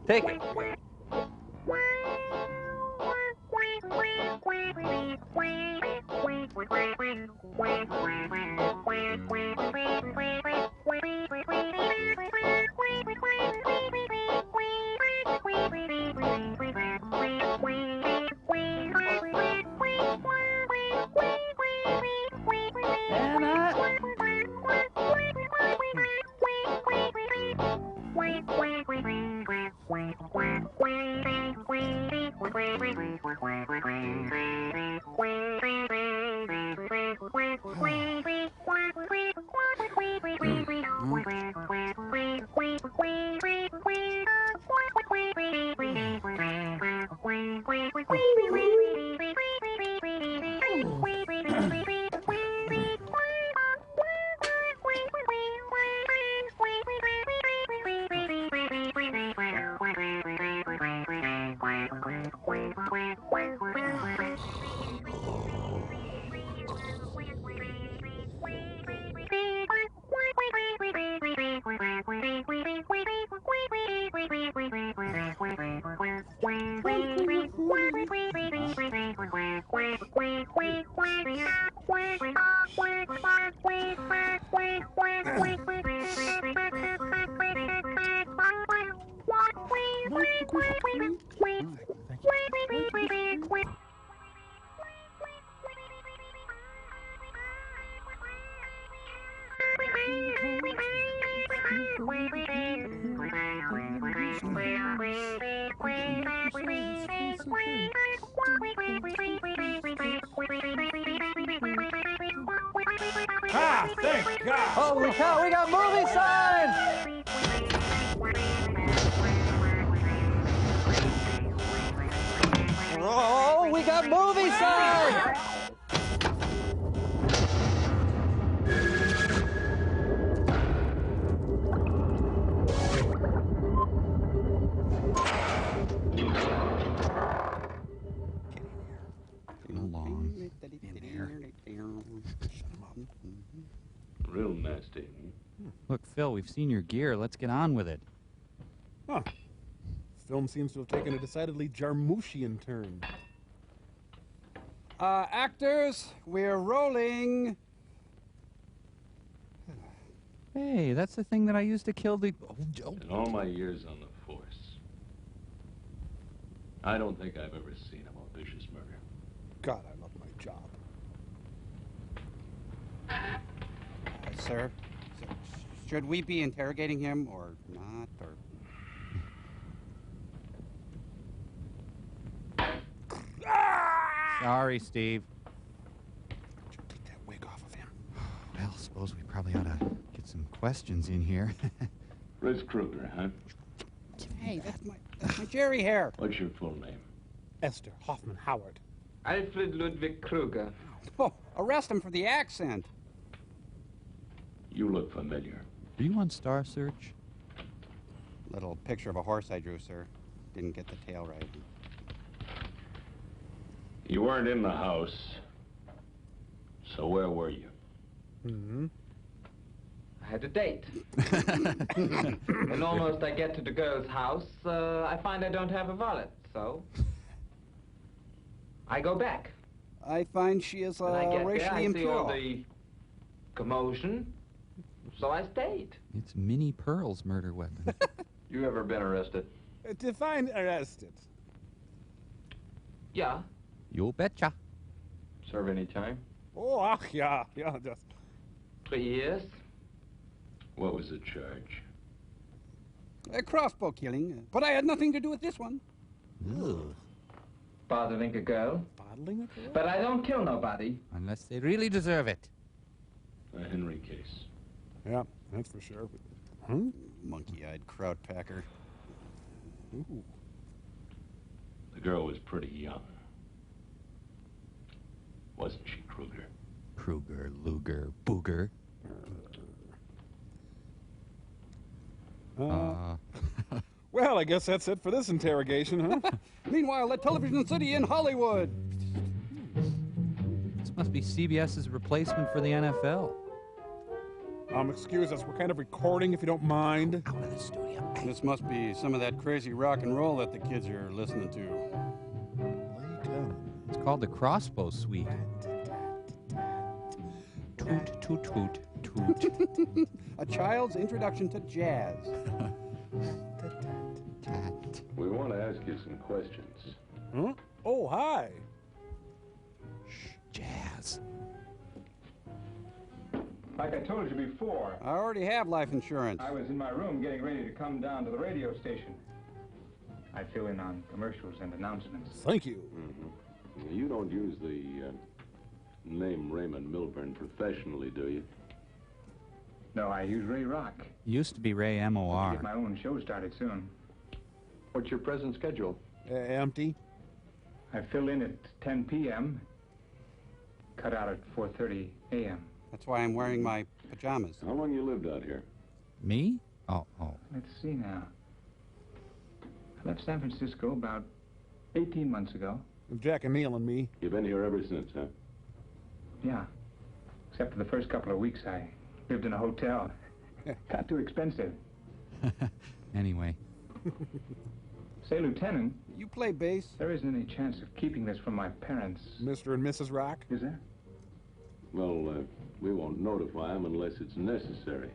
Take it. Ah, thank God! Holy cow, we got movie signs! Oh, we got movie signs! Real nasty. Look, Phil, we've seen your gear. Let's get on with it. Huh. Film seems to have taken a decidedly Jarmushian turn. Actors, we're rolling. Hey, that's the thing that I used to kill the... In all my years on the force, I don't think I've ever seen a more vicious murder. God, I love my job. Sir, should we be interrogating him or not? Or Sorry, Steve. Take that wig off of him. Well, suppose we probably ought to get some questions in here. Fritz Kruger, huh? hey, that's my Jerry hair. What's your full name? Esther Hoffman Howard. Alfred Ludwig Kruger. Oh, arrest him for the accent. You look familiar. Are you on Star Search? Little picture of a horse I drew, sir. Didn't get the tail right. You weren't in the house. So where were you? Mm-hmm. I had a date. And almost I get to the girl's house, I find I don't have a wallet, so I go back. I find she is When I get racially there, I see impure. all the commotion, so I stayed. It's Minnie Pearl's murder weapon. You ever been arrested? Define arrested. Yeah. You betcha. Serve any time? Oh, yeah, just... 3 years. What was the charge? A crossbow killing, but I had nothing to do with this one. Ugh. Bothering a girl. Bottling a girl? But I don't kill nobody. Unless they really deserve it. A Henry case. Yeah, that's for sure. Monkey-eyed crowd packer. Ooh. The girl was pretty young. Wasn't she, Kruger? Kruger, Luger, Booger. Well, I guess that's it for this interrogation, huh? Meanwhile, at Television City in Hollywood. This must be CBS's replacement for the NFL. Excuse us, we're kind of recording if you don't mind. Out of the studio. This must be some of that crazy rock and roll that the kids are listening to. It's called the Crossbow Suite. Toot, toot, toot, toot. A child's introduction to jazz. We want to ask you some questions. Huh? Oh, hi. Jazz. Like I told you before, I already have life insurance. I was in my room getting ready to come down to the radio station. I fill in on commercials and announcements. Thank you. Mm-hmm. You don't use the name Raymond Milburn professionally, do you? No, I use Ray Rock. Used to be Ray I'll MOR. get my own show started soon. What's your present schedule? Empty. I fill in at 10 p.m., cut out at 4:30 a.m. That's why I'm wearing my pajamas. How long you lived out here? Me? Oh. Let's see now. I left San Francisco about 18 months ago. Jack and Neil and me. You've been here ever since, huh? Yeah. Except for the first couple of weeks, I lived in a hotel. Got too expensive. Anyway. Say, Lieutenant. You play bass? There isn't any chance of keeping this from my parents. Mr. and Mrs. Rock? Is there? Well, we won't notify them unless it's necessary.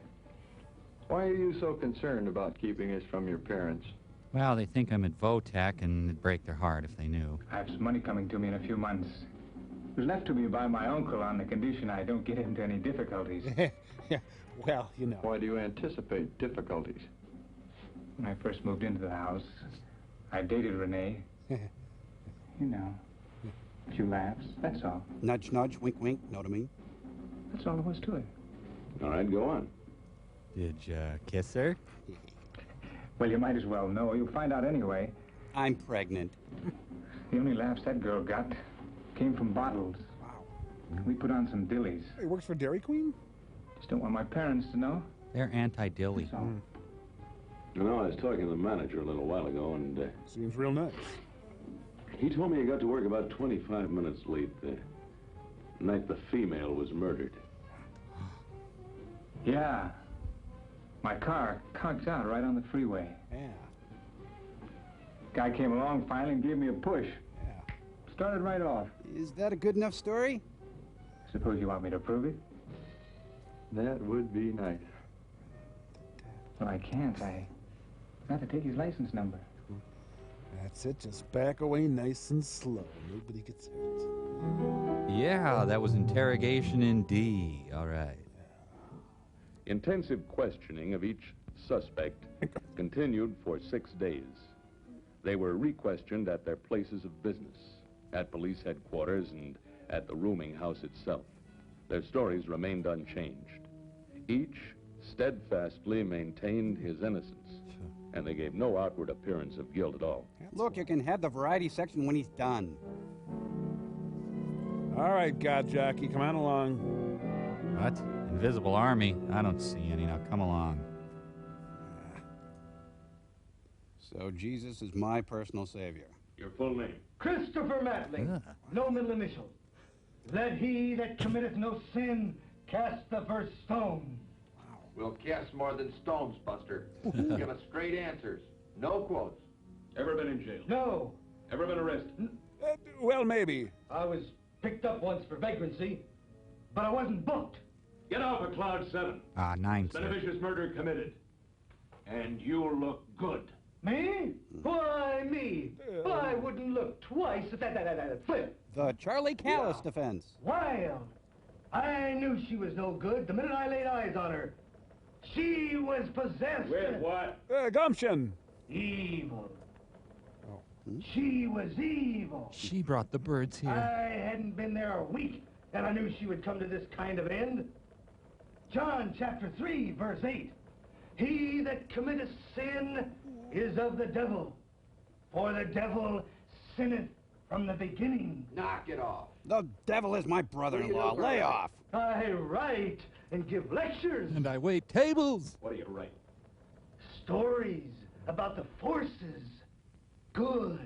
Why are you so concerned about keeping this from your parents? Well, they think I'm at Votech, and it'd break their heart if they knew. I have some money coming to me in a few months. It was left to me by my uncle on the condition I don't get into any difficulties. Yeah, well, you know. Why do you anticipate difficulties? When I first moved into the house, I dated Renee. You know, a few laughs, that's all. Nudge, nudge, wink, wink, know what I mean? That's all there was to it. All right, go on. Did you kiss her? Well, you might as well know. You'll find out anyway. I'm pregnant. The only laughs that girl got came from bottles. Wow. We put on some dillies. He works for Dairy Queen? Just don't want my parents to know. They're anti-dilly. So. You know, I was talking to the manager a little while ago, and Seems real nice. he told me he got to work about 25 minutes late the night the female was murdered. Yeah. My car conked out right on the freeway. Yeah. Guy came along finally and gave me a push. Yeah. Started right off. Is that a good enough story? Suppose you want me to prove it? That would be nice. Well, I can't. I have to take his license number. That's it. Just back away nice and slow. Nobody gets hurt. Yeah, that was interrogation in D. All right. Intensive questioning of each suspect continued for 6 days. They were re-questioned at their places of business, at police headquarters, and at the rooming house itself. Their stories remained unchanged. Each steadfastly maintained his innocence, and they gave no outward appearance of guilt at all. Look, you can have the variety section when he's done. All right, God Jockey, come on along. What? Invisible Army? I don't see any. Now come along. So Jesus is my personal savior. Your full name? Christopher Matling. No middle initial. Let he that committeth no sin cast the first stone. We'll cast more than stones, Buster. Give us straight answers. No quotes. Ever been in jail? No. Ever been arrested? Well, maybe. I was picked up once for vagrancy, but I wasn't booked. Get off of Cloud 7. 9, sir. Beneficious murder committed. And you'll look good. Me? Why, me? I wouldn't look twice at that flip. The Charlie Callis defense. Well, I knew she was no good the minute I laid eyes on her. She was possessed. With what? Gumption. Evil. She was evil. She brought the birds here. I hadn't been there a week, and I knew she would come to this kind of end. John chapter 3, verse 8. He that committeth sin is of the devil, for the devil sinneth from the beginning. Knock it off. The devil is my brother-in-law. Lay off. I write and give lectures. And I wait tables. What do you write? Stories about the forces, good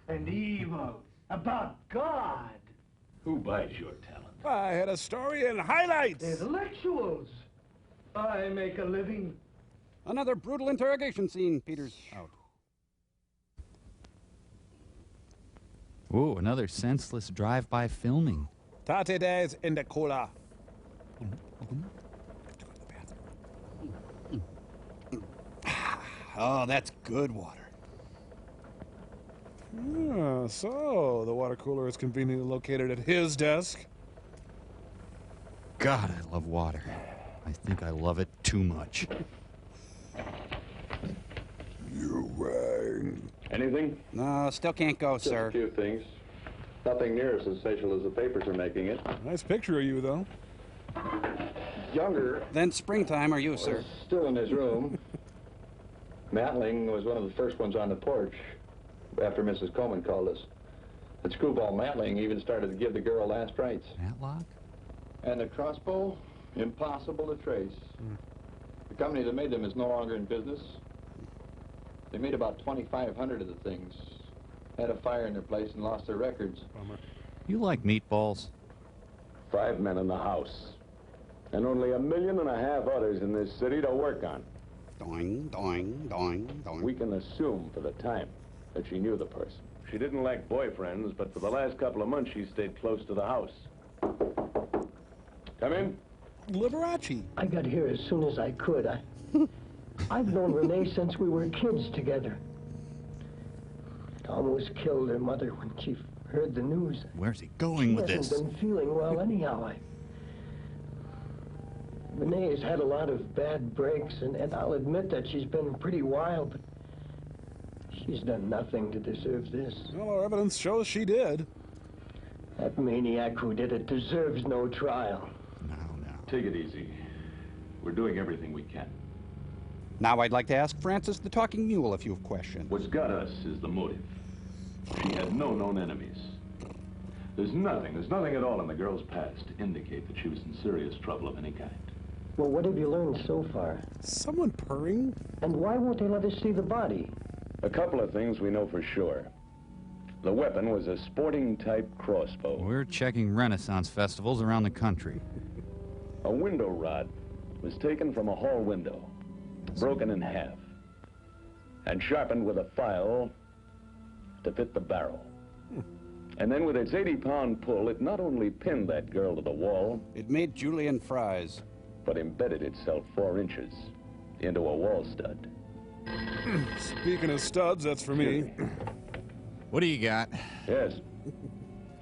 and evil, about God. Who buys your talent? I had a story in highlights. Intellectuals. I make a living. Another brutal interrogation scene. Peter's out. Ooh, another senseless drive-by filming. Tate days in the cola. Oh, that's good water. Ah, so the water cooler is conveniently located at his desk. God, I love water. I think I love it too much. You rang. Anything? No, still can't go, Just sir. a few things. Nothing near as sensational as the papers are making it. Nice picture of you, though. Younger. Then springtime are you, sir? Still in his room. Matling was one of the first ones on the porch after Mrs. Coleman called us. And Screwball Matling even started to give the girl last rites. Matlock? And the crossbow, impossible to trace. The company that made them is no longer in business. They made about 2,500 of the things. Had a fire in their place and lost their records. Bummer. You like meatballs? 5 men in the house. And only 1.5 million others in this city to work on. Doing, doing, doing, doing. We can assume for the time that she knew the person. She didn't lack boyfriends, but for the last couple of months she stayed close to the house. Come in. Liberace. I got here as soon as I could. I've known Renee since we were kids together. Almost killed her mother when she heard the news. Where's he going with this? She hasn't been feeling well anyhow. Renee has had a lot of bad breaks, and I'll admit that she's been pretty wild, but she's done nothing to deserve this. Well, our evidence shows she did. That maniac who did it deserves no trial. No. Take it easy. We're doing everything we can. Now I'd like to ask Francis the Talking Mule a few questions. What's got us is the motive. She had no known enemies. There's nothing at all in the girl's past to indicate that she was in serious trouble of any kind. Well, what have you learned so far? Someone purring? And why won't they let us see the body? A couple of things we know for sure. The weapon was a sporting-type crossbow. We're checking Renaissance festivals around the country. A window rod was taken from a hall window, broken in half, and sharpened with a file to fit the barrel. And then with its 80-pound pull, it not only pinned that girl to the wall... It made julienne fries. ...but embedded itself 4 inches into a wall stud. Speaking of studs, that's for me. What do you got? Yes.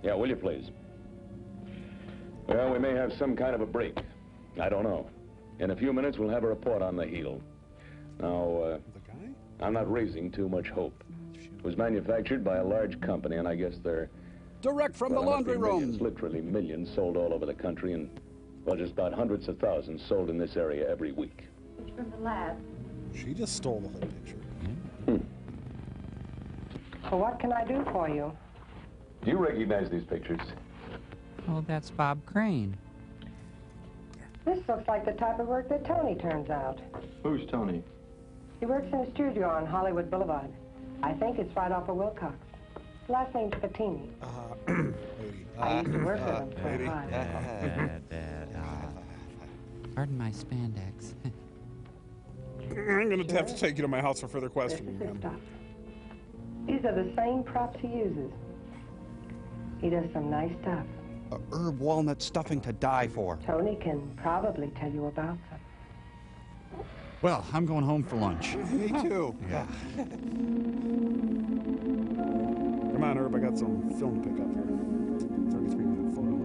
Yeah, will you please? Well, we may have some kind of a break. I don't know. In a few minutes, we'll have a report on the heel. Now, I'm not raising too much hope. It was manufactured by a large company, and I guess they're... Direct from the laundry room. Millions, literally millions, sold all over the country, and, well, just about hundreds of thousands sold in this area every week. It's from the lab. She just stole the whole picture. Well, what can I do for you? Do you recognize these pictures? Oh, that's Bob Crane. This looks like the type of work that Tony turns out. Who's Tony? He works in a studio on Hollywood Boulevard. I think it's right off of Wilcox. Last name's Patini. I used to work with him for a while. Pardon my spandex. I'm going to have to take you to my house for further questioning, This is his man. stuff. These are the same props he uses. He does some nice stuff. A herb walnut stuffing to die for. Tony can probably tell you about them. Well, I'm going home for lunch. Me too. Yeah. Come on, Herb, I got some film to pick up here. 33-minute photo.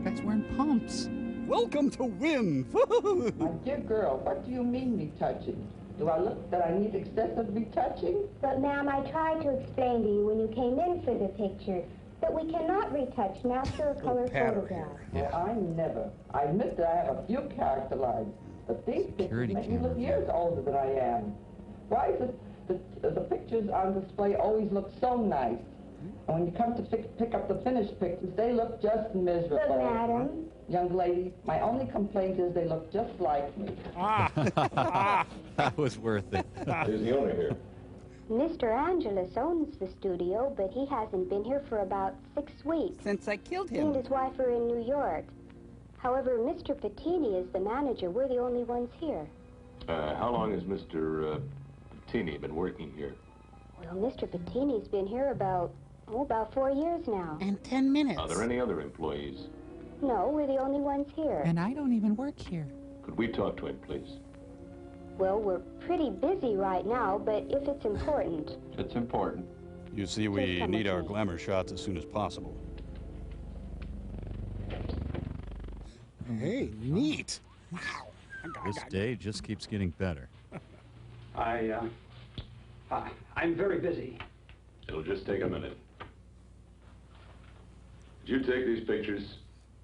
Guy's wearing pumps. Welcome to Win. My dear girl, what do you mean retouching? Do I look that I need excessive retouching? But, ma'am, I tried to explain to you when you came in for the picture that we cannot retouch an after color photograph. Well, I never. I admit that I have a few character lines, but these pictures make me look years older than I am. Why is it that the pictures on display always look so nice? And when you come to pick up the finished pictures, they look just miserable. But, madam, Young lady, my only complaint is they look just like me. That was worth it. Who's the owner here? Mr. Angelus owns the studio, but he hasn't been here for about 6 weeks. Since I killed He him. and his wife are in New York. However, Mr. Pettini is the manager. We're the only ones here. How long has Mr. Pettini been working here? Well, Mr. Pettini's been here about 4 years now. And 10 minutes. Are there any other employees? No, we're the only ones here. And I don't even work here. Could we talk to him, please? Well, we're pretty busy right now, but if it's important. It's important. You see, we need our glamour shots as soon as possible. Hey, neat. Wow. This day just keeps getting better. I'm very busy. It'll just take a minute. Did you take these pictures?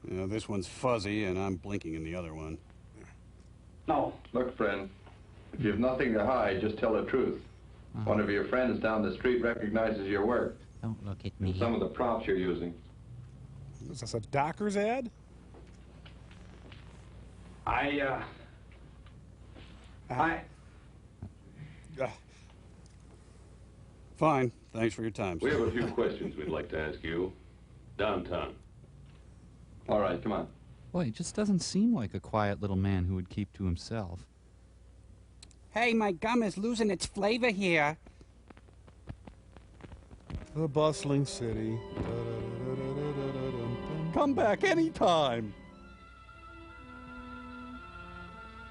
This one's fuzzy, and I'm blinking in the other one. No. Look, friend, if you have nothing to hide, just tell the truth. One of your friends down the street recognizes your work. Don't look at me. And some of the props you're using. Is this a Dockers ad? Fine. Thanks for your time, We sir. have a few questions we'd like to ask you. Downtown. All right, come on. Boy, he just doesn't seem like a quiet little man who would keep to himself. Hey, my gum is losing its flavor here. The bustling city. Come back anytime.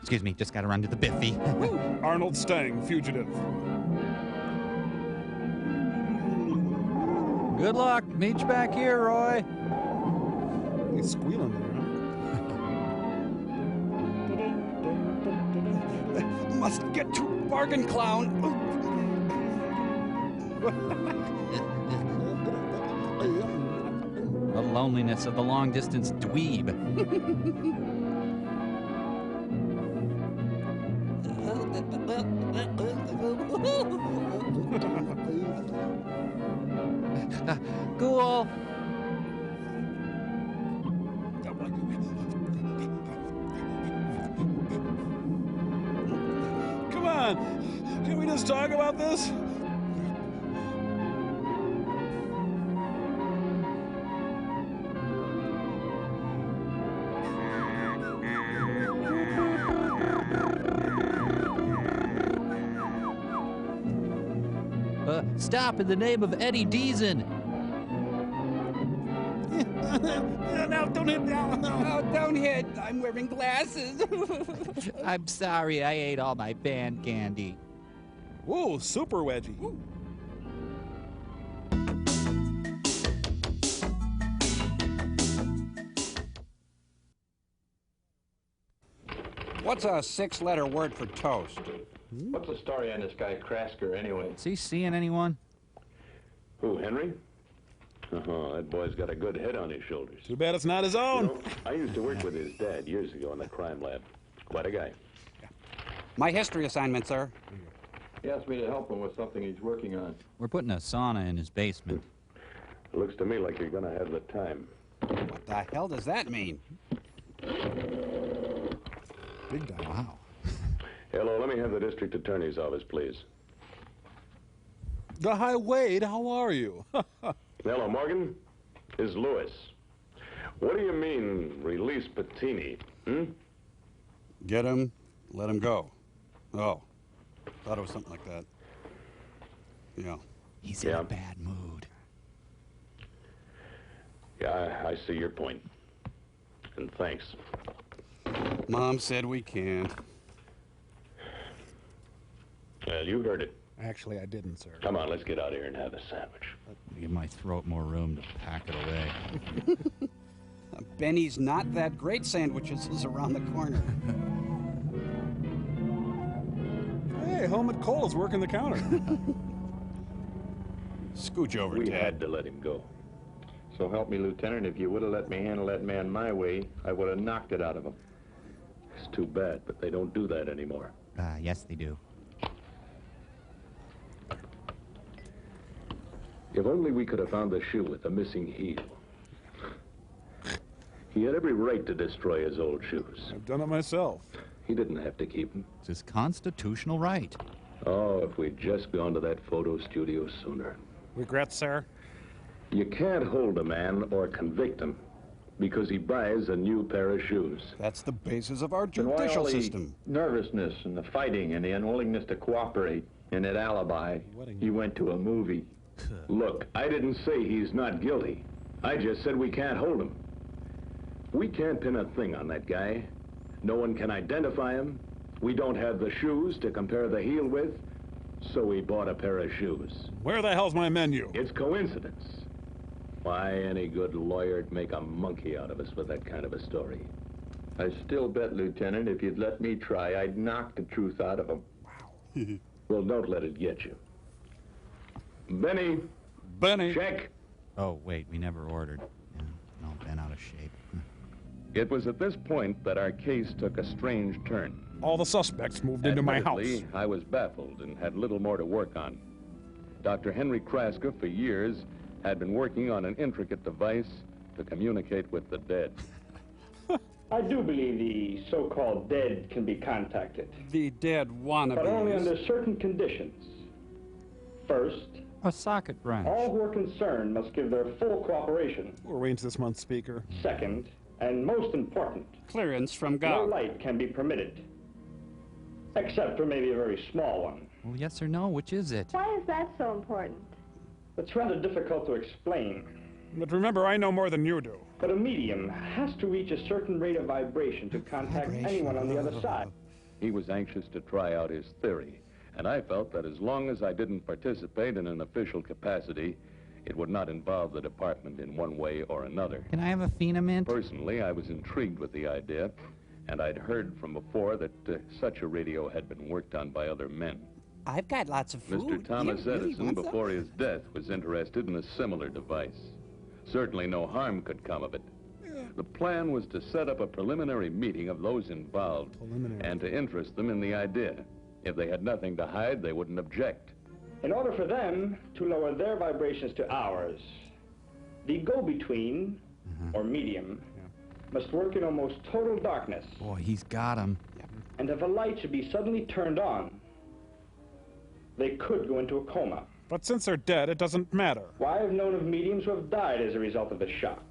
Excuse me, just gotta run to the Biffy. Arnold Stang, fugitive. Good luck. Meet you back here, Roy. He's squealing there, huh? Must get to bargain clown. The loneliness of the long-distance dweeb. Cool. Come on! Can we just talk about this? Stop in the name of Eddie Deason. No, don't hit. No, don't hit. I'm wearing glasses. I'm sorry, I ate all my band candy. Whoa, super wedgie. What's a 6-letter word for toast? What's the story on this guy Krasker, anyway? Is he seeing anyone? Who, Henry? Oh, that boy's got a good head on his shoulders. Too bad it's not his own. You know, I used to work with his dad years ago in the crime lab. Quite a guy. My history assignment, sir. He asked me to help him with something he's working on. We're putting a sauna in his basement. Looks to me like you're gonna have the time. What the hell does that mean? Big time. Wow. Hello, let me have the district attorney's office, please. The Hi Wade, how are you? Hello, Morgan. Is Lewis. What do you mean, release Pettini? Get him, let him go. Oh, thought it was something like that. Yeah. He's in a bad mood. Yeah, I see your point. And thanks. Mom said we can't. Well, you heard it. Actually, I didn't, sir. Come on, let's get out of here and have a sandwich. Give my throat more room to pack it away. Benny's Not That Great Sandwiches is around the corner. Hey, Helmut Kohl is working the counter. Scooch over, We Ted. had to let him go. So help me, Lieutenant, if you would have let me handle that man my way, I would have knocked it out of him. It's too bad, but they don't do that anymore. Yes, they do. If only we could have found the shoe with the missing heel. He had every right to destroy his old shoes. I've done it myself. He didn't have to keep them. It's his constitutional right. Oh, if we'd just gone to that photo studio sooner. Regrets, sir? You can't hold a man or convict him because he buys a new pair of shoes. That's the basis of our And why judicial all the system. nervousness and the fighting and the unwillingness to cooperate and that alibi? He went to a movie. Look, I didn't say he's not guilty. I just said we can't hold him. We can't pin a thing on that guy. No one can identify him. We don't have the shoes to compare the heel with, so we bought a pair of shoes. Where the hell's my menu? It's coincidence. Why, any good lawyer'd make a monkey out of us with that kind of a story. I still bet, Lieutenant, if you'd let me try, I'd knock the truth out of him. Wow. Well, don't let it get you. Benny. Benny. Check. Oh, wait, we never ordered. Yeah, no, Ben out of shape. It was at this point that our case took a strange turn. All the suspects moved into my house. Admittedly, I was baffled and had little more to work on. Dr. Henry Kraska, for years, had been working on an intricate device to communicate with the dead. I do believe the so-called dead can be contacted. The dead wannabes. But only under certain conditions. First, a socket branch. All who are concerned must give their full cooperation. We'll arrange this month's speaker. Second, and most important, clearance from no God. light can be permitted. Except for maybe a very small one. Well, yes or no, which is it? Why is that so important? It's rather difficult to explain. But remember, I know more than you do. But a medium has to reach a certain rate of vibration to contact anyone on the other side. He was anxious to try out his theory, and I felt that as long as I didn't participate in an official capacity, it would not involve the department in one way or another. Can I have a Phenamint? Personally, I was intrigued with the idea, and I'd heard from before that such a radio had been worked on by other men. I've got lots of food. Mr. Thomas You really Edison, want some? before his death, was interested in a similar device. Certainly no harm could come of it. The plan was to set up a preliminary meeting of those involved and to interest them in the idea. If they had nothing to hide, they wouldn't object. In order for them to lower their vibrations to ours, the go-between, or medium, must work in almost total darkness. Boy, he's got him. And if a light should be suddenly turned on, they could go into a coma. But since they're dead, it doesn't matter. Why, I've known of mediums who have died as a result of the shock.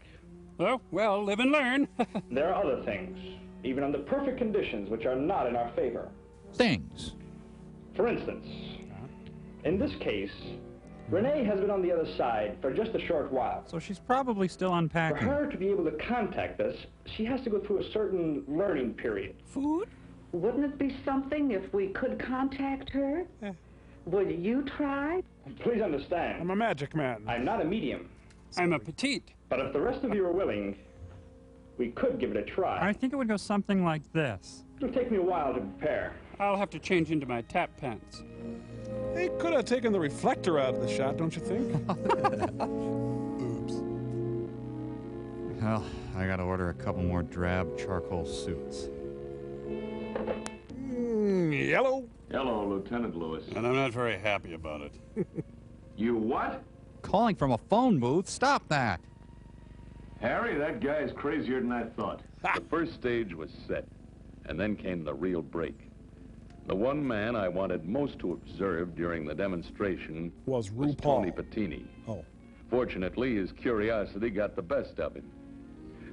Oh, well, live and learn. There are other things, even under perfect conditions, which are not in our favor. Things. For instance, in this case, Renee has been on the other side for just a short while. So she's probably still For unpacking. her to be able to contact us, she has to go through a certain learning period. Food? Wouldn't it be something if we could contact her? Would you try? Please understand. I'm a magic man. I'm not a medium. I'm a petite. But if the rest of you are willing, we could give it a try. I think it would go something like this. It'll take me a while to prepare. I'll have to change into my tap pants. They could have taken the reflector out of the shot, don't you think? Oops. Well, I gotta order a couple more drab charcoal suits. Yellow? Hello, Lieutenant Lewis. And I'm not very happy about it. You what? Calling from a phone booth? Stop that. Harry, that guy's crazier than I thought. The first stage was set, and then came the real break. The one man I wanted most to observe during the demonstration was Tony Patini. Oh. Fortunately, his curiosity got the best of him.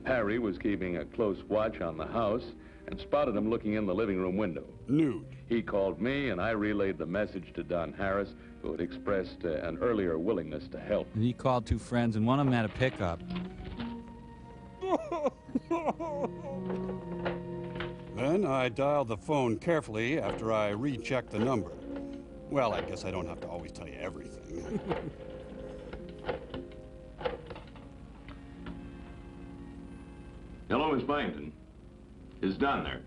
Harry was keeping a close watch on the house and spotted him looking in the living room window. Nude. He called me, and I relayed the message to Don Harris, who had expressed an earlier willingness to help. And he called two friends, and one of them had a pickup. Then I dialed the phone carefully after I rechecked the number. Well, I guess I don't have to always tell you everything. Hello, Miss Byington. Is Don there?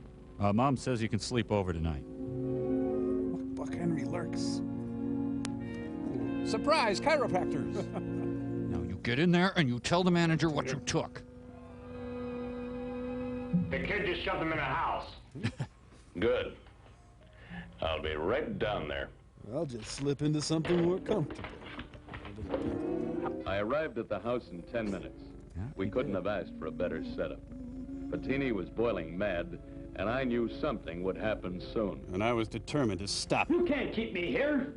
Mom says you can sleep over tonight. Buck Henry lurks. Surprise, chiropractors. Now you get in there and you tell the manager what you took. The kid just shoved him in the house. Good. I'll be right down there. I'll just slip into something more comfortable. I arrived at the house in 10 minutes. We couldn't have asked for a better setup. Patini was boiling mad, and I knew something would happen soon. And I was determined to stop it. You can't keep me here.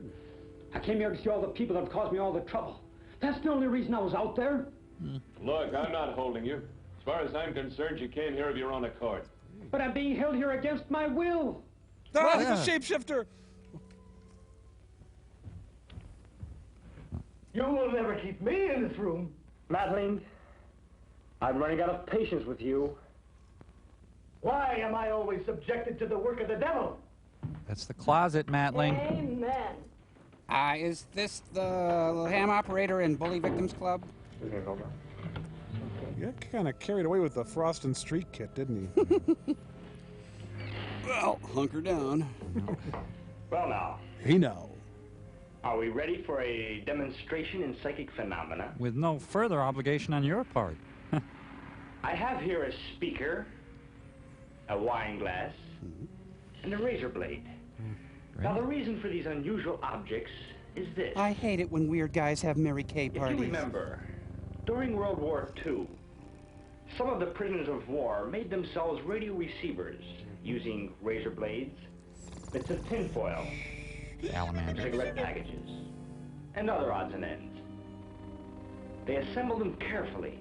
I came here to see all the people that have caused me all the trouble. That's the only reason I was out there. Look, I'm not holding you. As far as I'm concerned, you came here of your own accord. But I'm being held here against my will. Ah, he's a shapeshifter! You will never keep me in this room. Madeline, I'm running out of patience with you. Why am I always subjected to the work of the devil? That's the closet, Matling. Amen. Is this the ham operator in Bully Victims Club? He got kind of carried away with the Frost and Streak kit, didn't he? Well, hunker down. Well, now. Hey, now. Are we ready for a demonstration in psychic phenomena? With no further obligation on your part. I have here a speaker, a wine glass, and a razor blade. Now, the reason for these unusual objects is this. I hate it when weird guys have Mary Kay If parties. you remember, during World War II, some of the prisoners of war made themselves radio receivers using razor blades, bits of tinfoil, cigarette packages, and other odds and ends. They assembled them carefully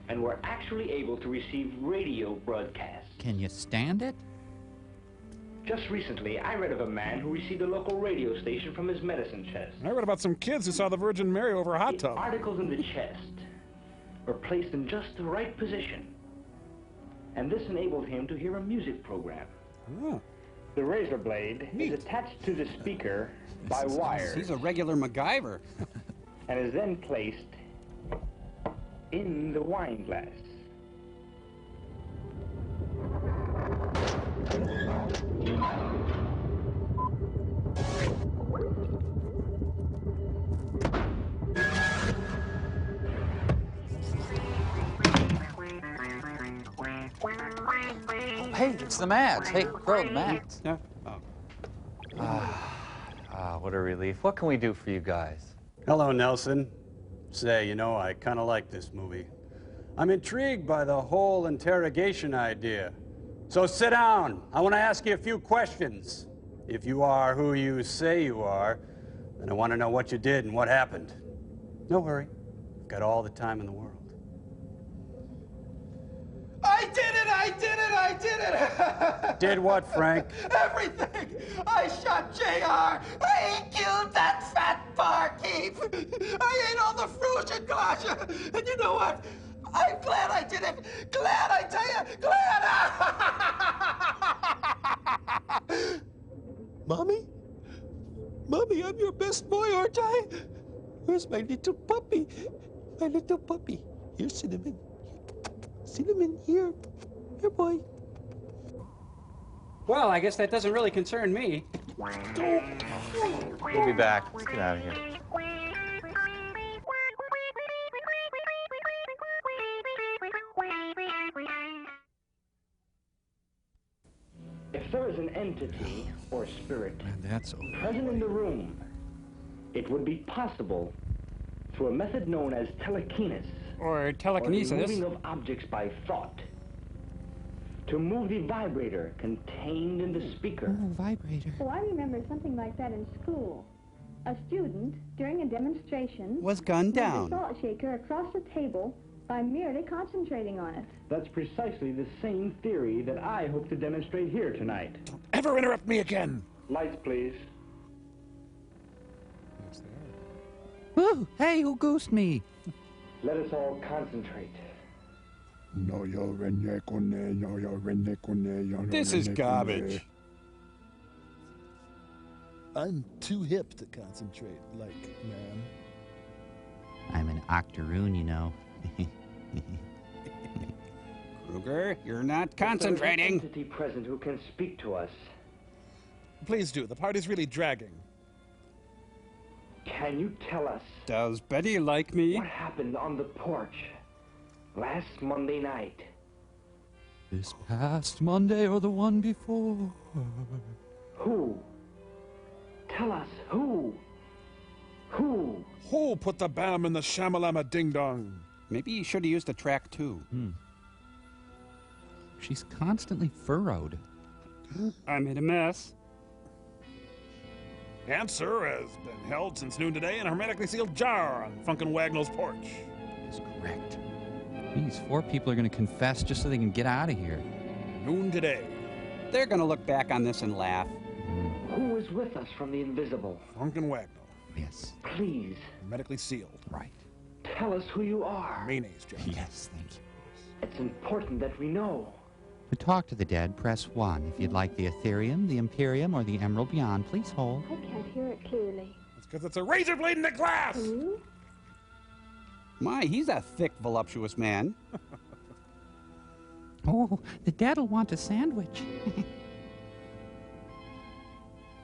and were actually able to receive radio broadcasts. Can you stand it? Just recently, I read of a man who received a local radio station from his medicine chest. I read about some kids who saw the Virgin Mary over a hot tub. Articles in the chest were placed in just the right position, and this enabled him to hear a music program. The razor blade is attached to the speaker by wires. He's a regular MacGyver. And is then placed in the wine glass. Hey, it's the Mads. Hey, throw the Mads. Yeah. What a relief. What can we do for you guys? Hello, Nelson. Say, you know, I kind of like this movie. I'm intrigued by the whole interrogation idea. So sit down. I want to ask you a few questions. If you are who you say you are, then I want to know what you did and what happened. No hurry. I've got all the time in the world. I did it! I did it! I did it! Did what, Frank? Everything! I shot JR! I killed that fat barkeep! I ate all the Fruit Glasha! And you know what? I'm glad I did it! Glad, I tell you! Glad! Mommy? Mommy, I'm your best boy, aren't I? Where's my little puppy? My little puppy. Here's Cinnamon. Cinnamon, here. Here, boy. Well, I guess that doesn't really concern me. We'll be back. Let's get out of here. If there is an entity or spirit That's present in the room, it would be possible through a method known as telekinesis, or telekinesis, or the moving of objects by thought, to move the vibrator contained in the speaker. Vibrator. Oh, I remember something like that in school. A student, during a demonstration, was gunned down. moved a salt shaker across the table by merely concentrating on it. That's precisely the same theory that I hope to demonstrate here tonight. Ever interrupt me again? Lights, please. Ooh, hey, who goosed me? Let us all concentrate. This is garbage. I'm too hip to concentrate, like, man. I'm an octoroon, you know. Kruger, you're not If there's concentrating. an entity present who can speak to us. Please do. The party's really dragging. Can you tell us Does Betty like me? what happened on the porch last Monday night? This past Monday or the one before? Who? Tell us who? Who? Who put the bam in the shamalama ding dong? Maybe you should have used the track too. She's constantly furrowed. I made a mess. Answer has been held since noon today in a hermetically sealed jar on Funkin' Wagnall's porch. That's correct. These 4 people are going to confess just so they can get out of here. Noon today. They're going to look back on this and laugh. Who is with us from the invisible? Funkin' Wagnall. Yes. Please. Hermetically sealed. Right. Tell us who you are. Mayonnaise, John. Yes, thank you. It's important that we know. To talk to the dead, press 1. If you'd like the Ethereum, the Imperium, or the Emerald Beyond, please hold. I can't hear it clearly. It's because it's a razor blade in the glass! Hmm? My, he's a thick, voluptuous man. Oh, the dead will want a sandwich.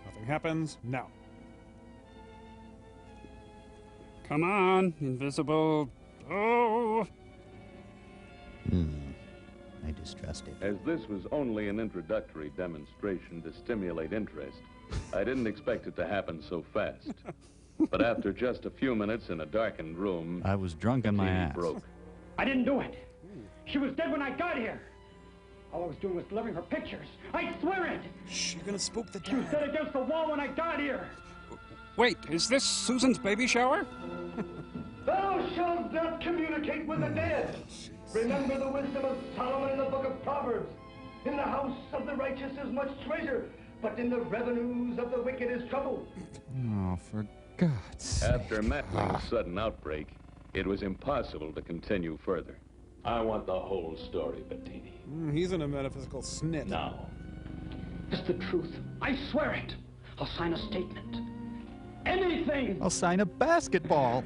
Nothing happens now. Come on, invisible. Oh! I distrust it. As this was only an introductory demonstration to stimulate interest, I didn't expect it to happen so fast. But after just a few minutes in a darkened room, I was drunk on my ass. Broke. I didn't do it. She was dead when I got here. All I was doing was delivering her pictures. I swear it. Shh, you're gonna spook the dead. She was dead against the wall when I got here. Wait, is this Susan's baby shower? Thou shalt not communicate with the dead. Remember the wisdom of Solomon in the book of Proverbs. In the house of the righteous is much treasure, but in the revenues of the wicked is trouble. Oh, for God's sake. After Matling's sudden outbreak, it was impossible to continue further. I want the whole story, Bettini. He's in a metaphysical snit. Now. It's the truth. I swear it. I'll sign a statement. Anything! I'll sign a basketball.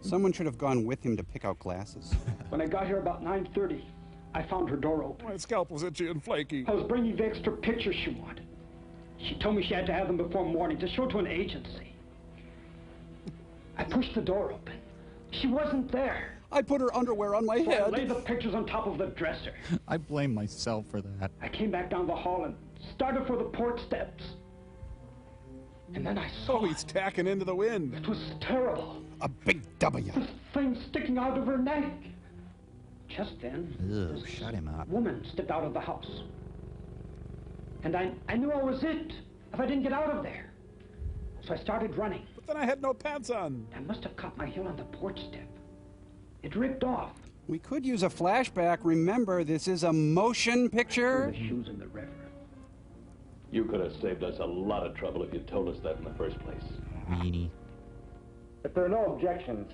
Someone should have gone with him to pick out glasses. When I got here about 9:30, I found her door open. My scalp was itchy and flaky. I was bringing the extra pictures she wanted. She told me she had to have them before morning to show to an agency. I pushed the door open. She wasn't there. I put her underwear on my So head. I laid the pictures on top of the dresser. I blame myself for that. I came back down the hall and started for the porch steps. And then I saw he's tacking into the wind. It was terrible. A big W. This thing sticking out of her neck. Just then, Ugh, shut him up. a woman stepped out of the house. And I knew I was it if I didn't get out of there. So I started running. But then I had no pants on. I must have caught my heel on the porch step. It ripped off. We could use a flashback. Remember, this is a motion picture. The shoes in the river. You could have saved us a lot of trouble if you'd told us that in the first place. Meanie. If there are no objections,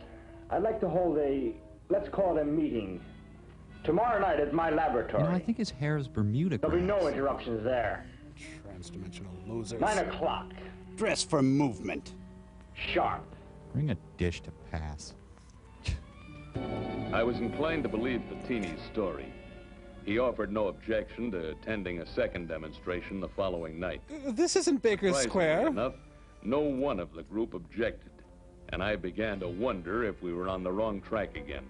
I'd like to hold let's call it a meeting. Tomorrow night at my laboratory. You know, I think his hair is Bermuda grass. There'll be no interruptions there. Trans-dimensional losers. 9 o'clock. Dress for movement. Sharp. Bring a dish to pass. I was inclined to believe Bettini's story. He offered no objection to attending a second demonstration the following night. This isn't Baker's Square. Enough, no one of the group objected, and I began to wonder if we were on the wrong track again.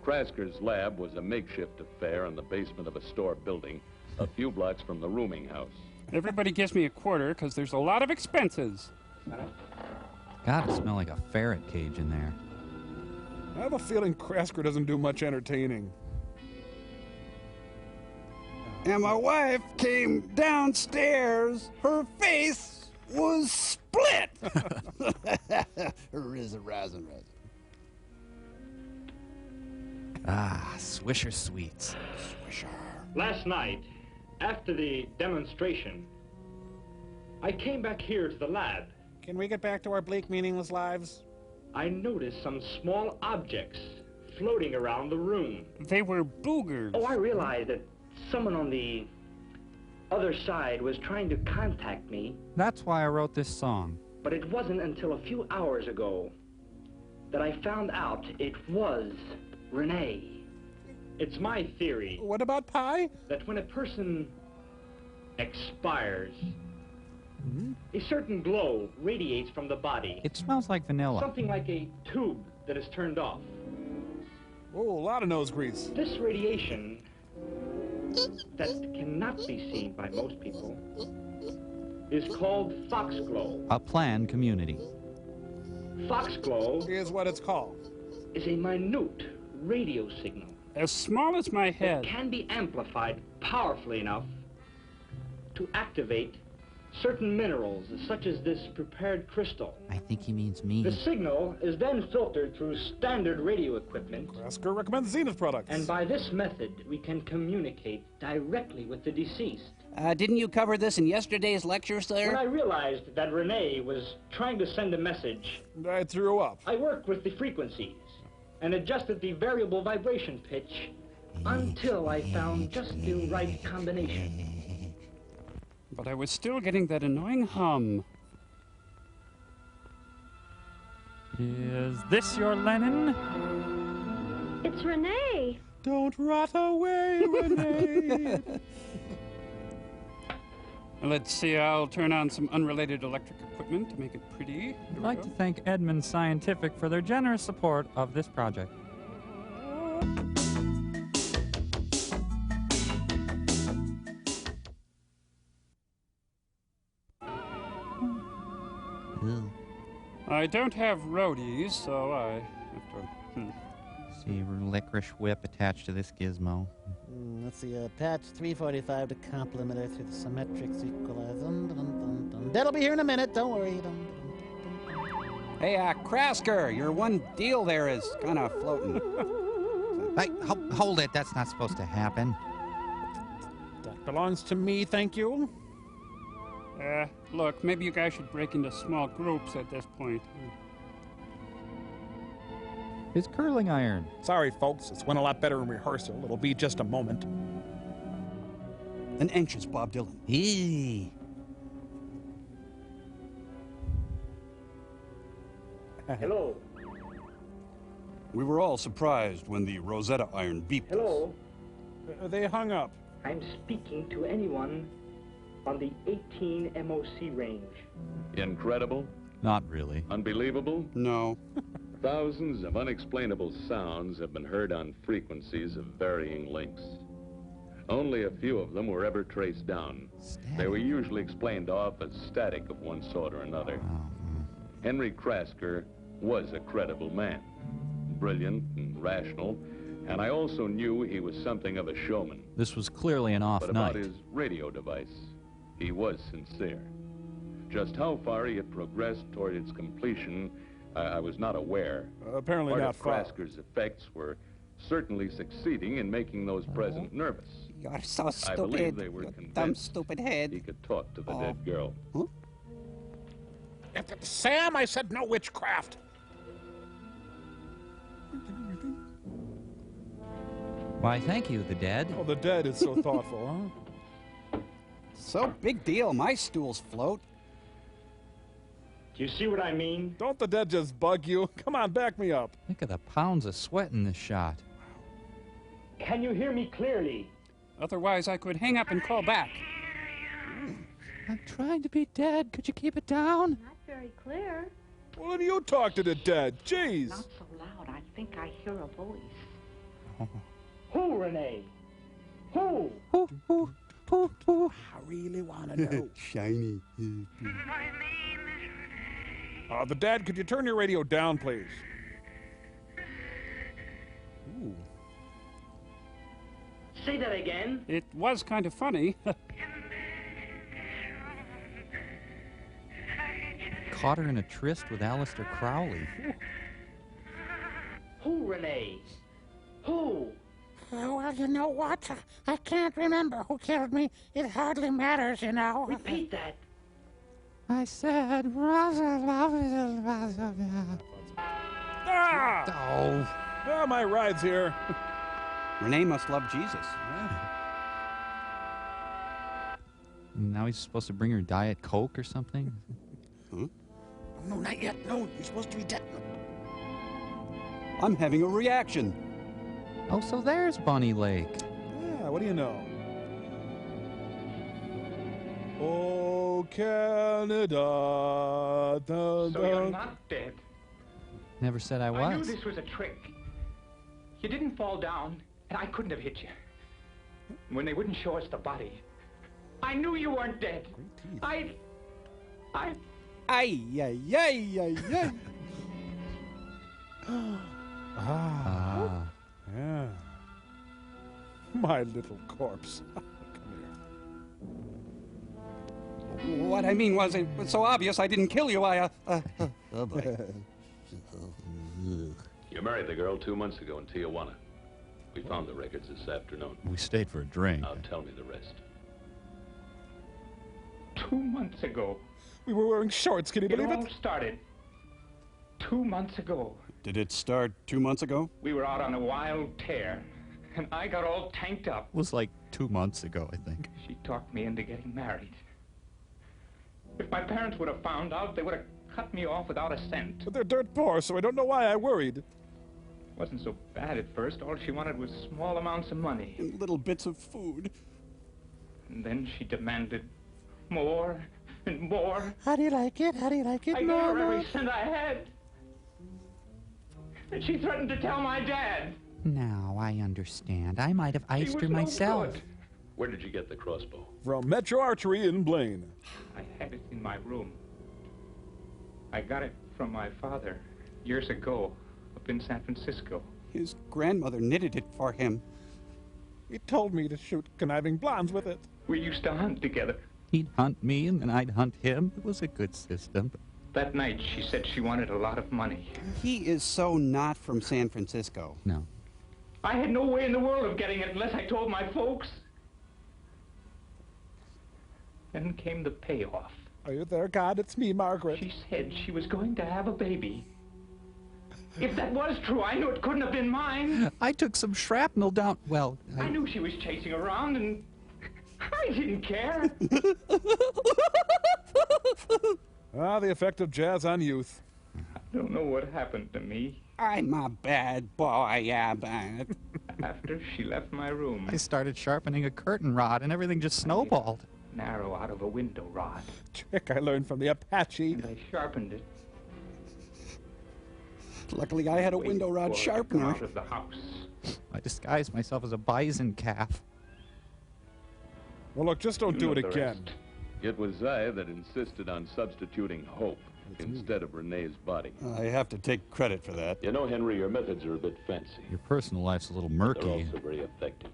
Krasker's lab was a makeshift affair in the basement of a store building a few blocks from the rooming house. Everybody gives me a quarter because there's a lot of expenses. Gotta smell like a ferret cage in there. I have a feeling Krasker doesn't do much entertaining. And my wife came downstairs. Her face was split. Risen. Ah, Swisher Sweets. Swisher. Last night, after the demonstration, I came back here to the lab. Can we get back to our bleak, meaningless lives? I noticed some small objects floating around the room. They were boogers. Oh, I realized that someone on the other side was trying to contact me. That's why I wrote this song. But it wasn't until a few hours ago that I found out it was Renee. It's my theory. What about pie? That when a person expires, a certain glow radiates from the body. It smells like vanilla. Something like a tube that is turned off. Oh, a lot of nose grease. This radiation that cannot be seen by most people is called foxglow. A planned community. Foxglow is what it's called. Is a minute radio signal As small as my head. It can be amplified powerfully enough to activate certain minerals, such as this prepared crystal. I think he means me. The signal is then filtered through standard radio equipment. Krasker recommends Zenith products. And by this method, we can communicate directly with the deceased. Didn't you cover this in yesterday's lecture, sir? When I realized that Renee was trying to send a message, I threw up. I worked with the frequencies and adjusted the variable vibration pitch until I found just the right combination. But I was still getting that annoying hum. Is this your Lennon? It's Renee. Don't rot away, Renee. Let's see, I'll turn on some unrelated electric equipment to make it pretty. I'd like to thank Edmund Scientific for their generous support of this project. I don't have roadies, so I have to... See, licorice whip attached to this gizmo. Let's see, patch 345 to complement her through the symmetric equalizer. Dun, dun, dun, dun. That'll be here in a minute, don't worry. Dun, dun, dun. Hey, Krasker, your one deal there is kind of floating. Hey, hold it, that's not supposed to happen. That belongs to me, thank you. Look, maybe you guys should break into small groups at this point. His curling iron. Sorry, folks, this went a lot better in rehearsal. It'll be just a moment. An anxious Bob Dylan. Eee. Hello. We were all surprised when the Rosetta iron beeped Hello. They hung up. I'm speaking to anyone on the 18 MOC range. Incredible? Not really. Unbelievable? No. Thousands of unexplainable sounds have been heard on frequencies of varying lengths. Only a few of them were ever traced down. They were usually explained off as static of one sort or another. Henry Krasker was a credible man, brilliant and rational, and I also knew he was something of a showman. This was clearly an off But night. about his radio device, he was sincere. Just how far he had progressed toward its completion, I was not aware. Apparently Part not of far. Krasker's effects were certainly succeeding in making those present nervous. You're so I believe stupid, they were you dumb, convinced stupid head. he could talk to the dead girl. Sam, I said no witchcraft. Why, thank you, the dead. Oh, the dead is so thoughtful, huh? So big deal, my stools float. Do you see what I mean? Don't the dead just bug you? Come on, back me up. Think of the pounds of sweat in this shot. Can you hear me clearly? Otherwise, I could hang up and call back. I'm trying to be dead. Could you keep it down? Not very clear. Well, then you talk to the dead. Jeez. Not so loud. I think I hear a voice. Who, Renee? Who? Who? I really want to know. Shiny. The dad, could you turn your radio down, please? Ooh. Say that again. It was kind of funny. Caught her in a tryst with Aleister Crowley. Who, Renee? Who? Well, you know what? I can't remember who killed me. It hardly matters, you know. Repeat that. I said, Ah! Oh. Well, my ride's here. Renee must love Jesus. Now he's supposed to bring her Diet Coke or something? Huh? No, not yet. No, you're supposed to be dead. I'm having a reaction. Oh, so there's Bunny Lake. Yeah, what do you know? Oh, Canada. Dun, So you're dun. not dead. Never said I I knew was. this was a trick. You didn't fall down, and I couldn't have hit you. When they wouldn't show us the body, I knew you weren't dead. I... Ay, ay, ay, ay, ay. Ah. Yeah. My little corpse. What I mean was, it was so obvious I didn't kill you. Oh, boy. You married the girl 2 months ago in Tijuana. We found the records this afternoon. We stayed for a drink. Now tell me the rest. 2 months ago. We were wearing shorts, can you believe It all it? started 2 months ago. Did it start 2 months ago? We were out on a wild tear, and I got all tanked up. It was like 2 months ago, I think. She talked me into getting married. If my parents would have found out, they would have cut me off without a cent. But they're dirt poor, so I don't know why I worried. Wasn't so bad at first. All she wanted was small amounts of money. And little bits of food. And then she demanded more and more. How do you like it? How do you like it, I gave her Mama? every cent I had. And she threatened to tell my dad. Now, I understand. I might have He iced was her no myself. good. Where did you get the crossbow? From Metro Archery in Blaine. I had it in my room. I got it from my father years ago up in San Francisco. His grandmother knitted it for him. He told me to shoot conniving blondes with it. We used to hunt together. He'd hunt me, and then I'd hunt him. It was a good system. That night, she said she wanted a lot of money. He is so not from San Francisco. No. I had no way in the world of getting it unless I told my folks. Then came the payoff. Are you there, God? It's me, Margaret. She said she was going to have a baby. If that was true, I knew it couldn't have been mine. I took some shrapnel down. Well, I knew she was chasing around, and I didn't care. Ah, the effect of jazz on youth. I don't know what happened to me. I'm a bad boy, yeah, bad. After she left my room, I started sharpening a curtain rod, and everything just snowballed. narrow out of a window rod. Trick I learned from the Apache. And I sharpened it. Luckily, I had a window rod sharpener. Out of the house. I disguised myself as a bison calf. Well, look, just don't do it again. It was I that insisted on substituting Hope instead of Renee's body. I have to take credit for that. You know, Henry, your methods are a bit fancy. Your personal life's a little They're murky. also very effective.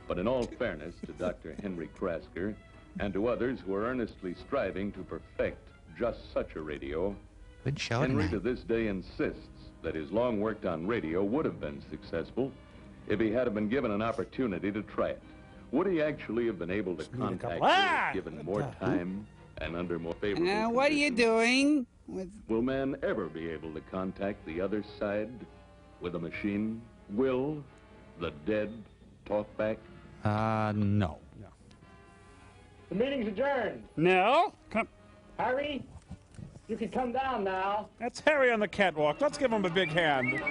But in all fairness to Dr. Henry Krasker and to others who are earnestly striving to perfect just such a radio, Good show Henry tonight. to this day insists that his long work on radio would have been successful if he had been given an opportunity to try it. Would he actually have been able to contact you if given more time and under more favorable Now, what are you doing? Will man ever be able to contact the other side with a machine? Will the dead talk back? No. The meeting's adjourned. No? Come. Harry, you can come down now. That's Harry on the catwalk. Let's give him a big hand.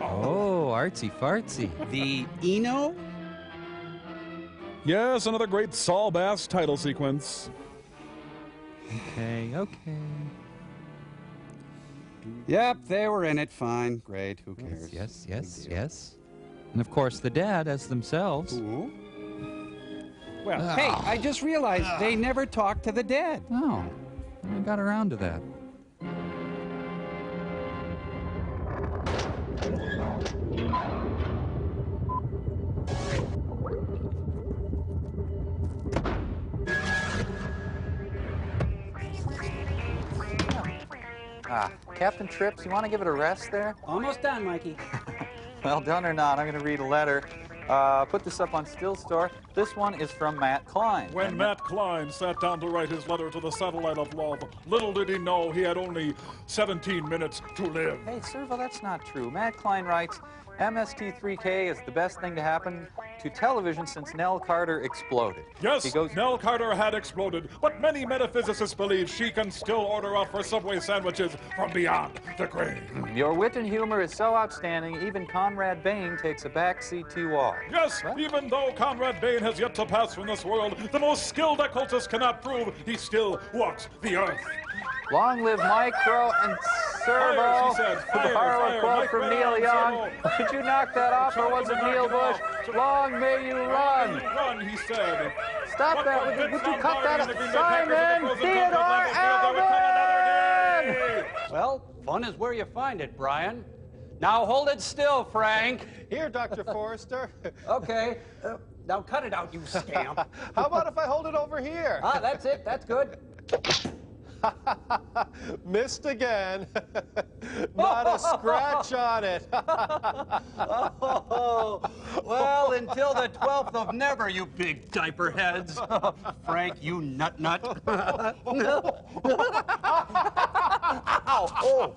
Oh, artsy fartsy. The Eno? Yes, another great Saul Bass title sequence. Okay, okay. Yep, they were in it. Fine. Great. Who cares? Yes, yes, yes. And of course, the dad as themselves. Who? Well, Hey, I just realized they never talked to the dead. Oh, I got around to that. Captain Trips, you want to give it a rest there? Almost done, Mikey. Well, done or not, I'm going to read a letter. Put this up on Still Store. This one is from Matt Klein. When Matt Klein sat down to write his letter to the satellite of love, little did he know he had only 17 minutes to live. Hey, Servo, that's not true. Matt Klein writes, MST3K is the best thing to happen to television since Nell Carter exploded. Yes, He goes, Nell Carter had exploded, but many metaphysicists believe she can still order out for Subway sandwiches from beyond the grave. your wit and humor is so outstanding, even Conrad Bain takes a backseat to all. Yes, even though Conrad Bain has yet to pass from this world, the most skilled occultist cannot prove he still walks the earth. Long live Micro and Servo. Fire, she said. To Fire, borrow fire, a quote Mike from Brown, Neil Young. Servo. Did you knock that off, or was it Neil Bush? Long may you run. Run, he said. Stop that. Would you cut that up? Simon Theodore Alvin! Well, fun is where you find it, Brian. Now hold it still, Frank. Here, Dr. Forrester. Okay. Now cut it out, you scamp. How about if I hold it over here? Ah, that's it. That's good. Missed again. Not a scratch on it. Oh, well, until the 12th of never, you big diaper heads. Frank, you nut. Ow. Oh.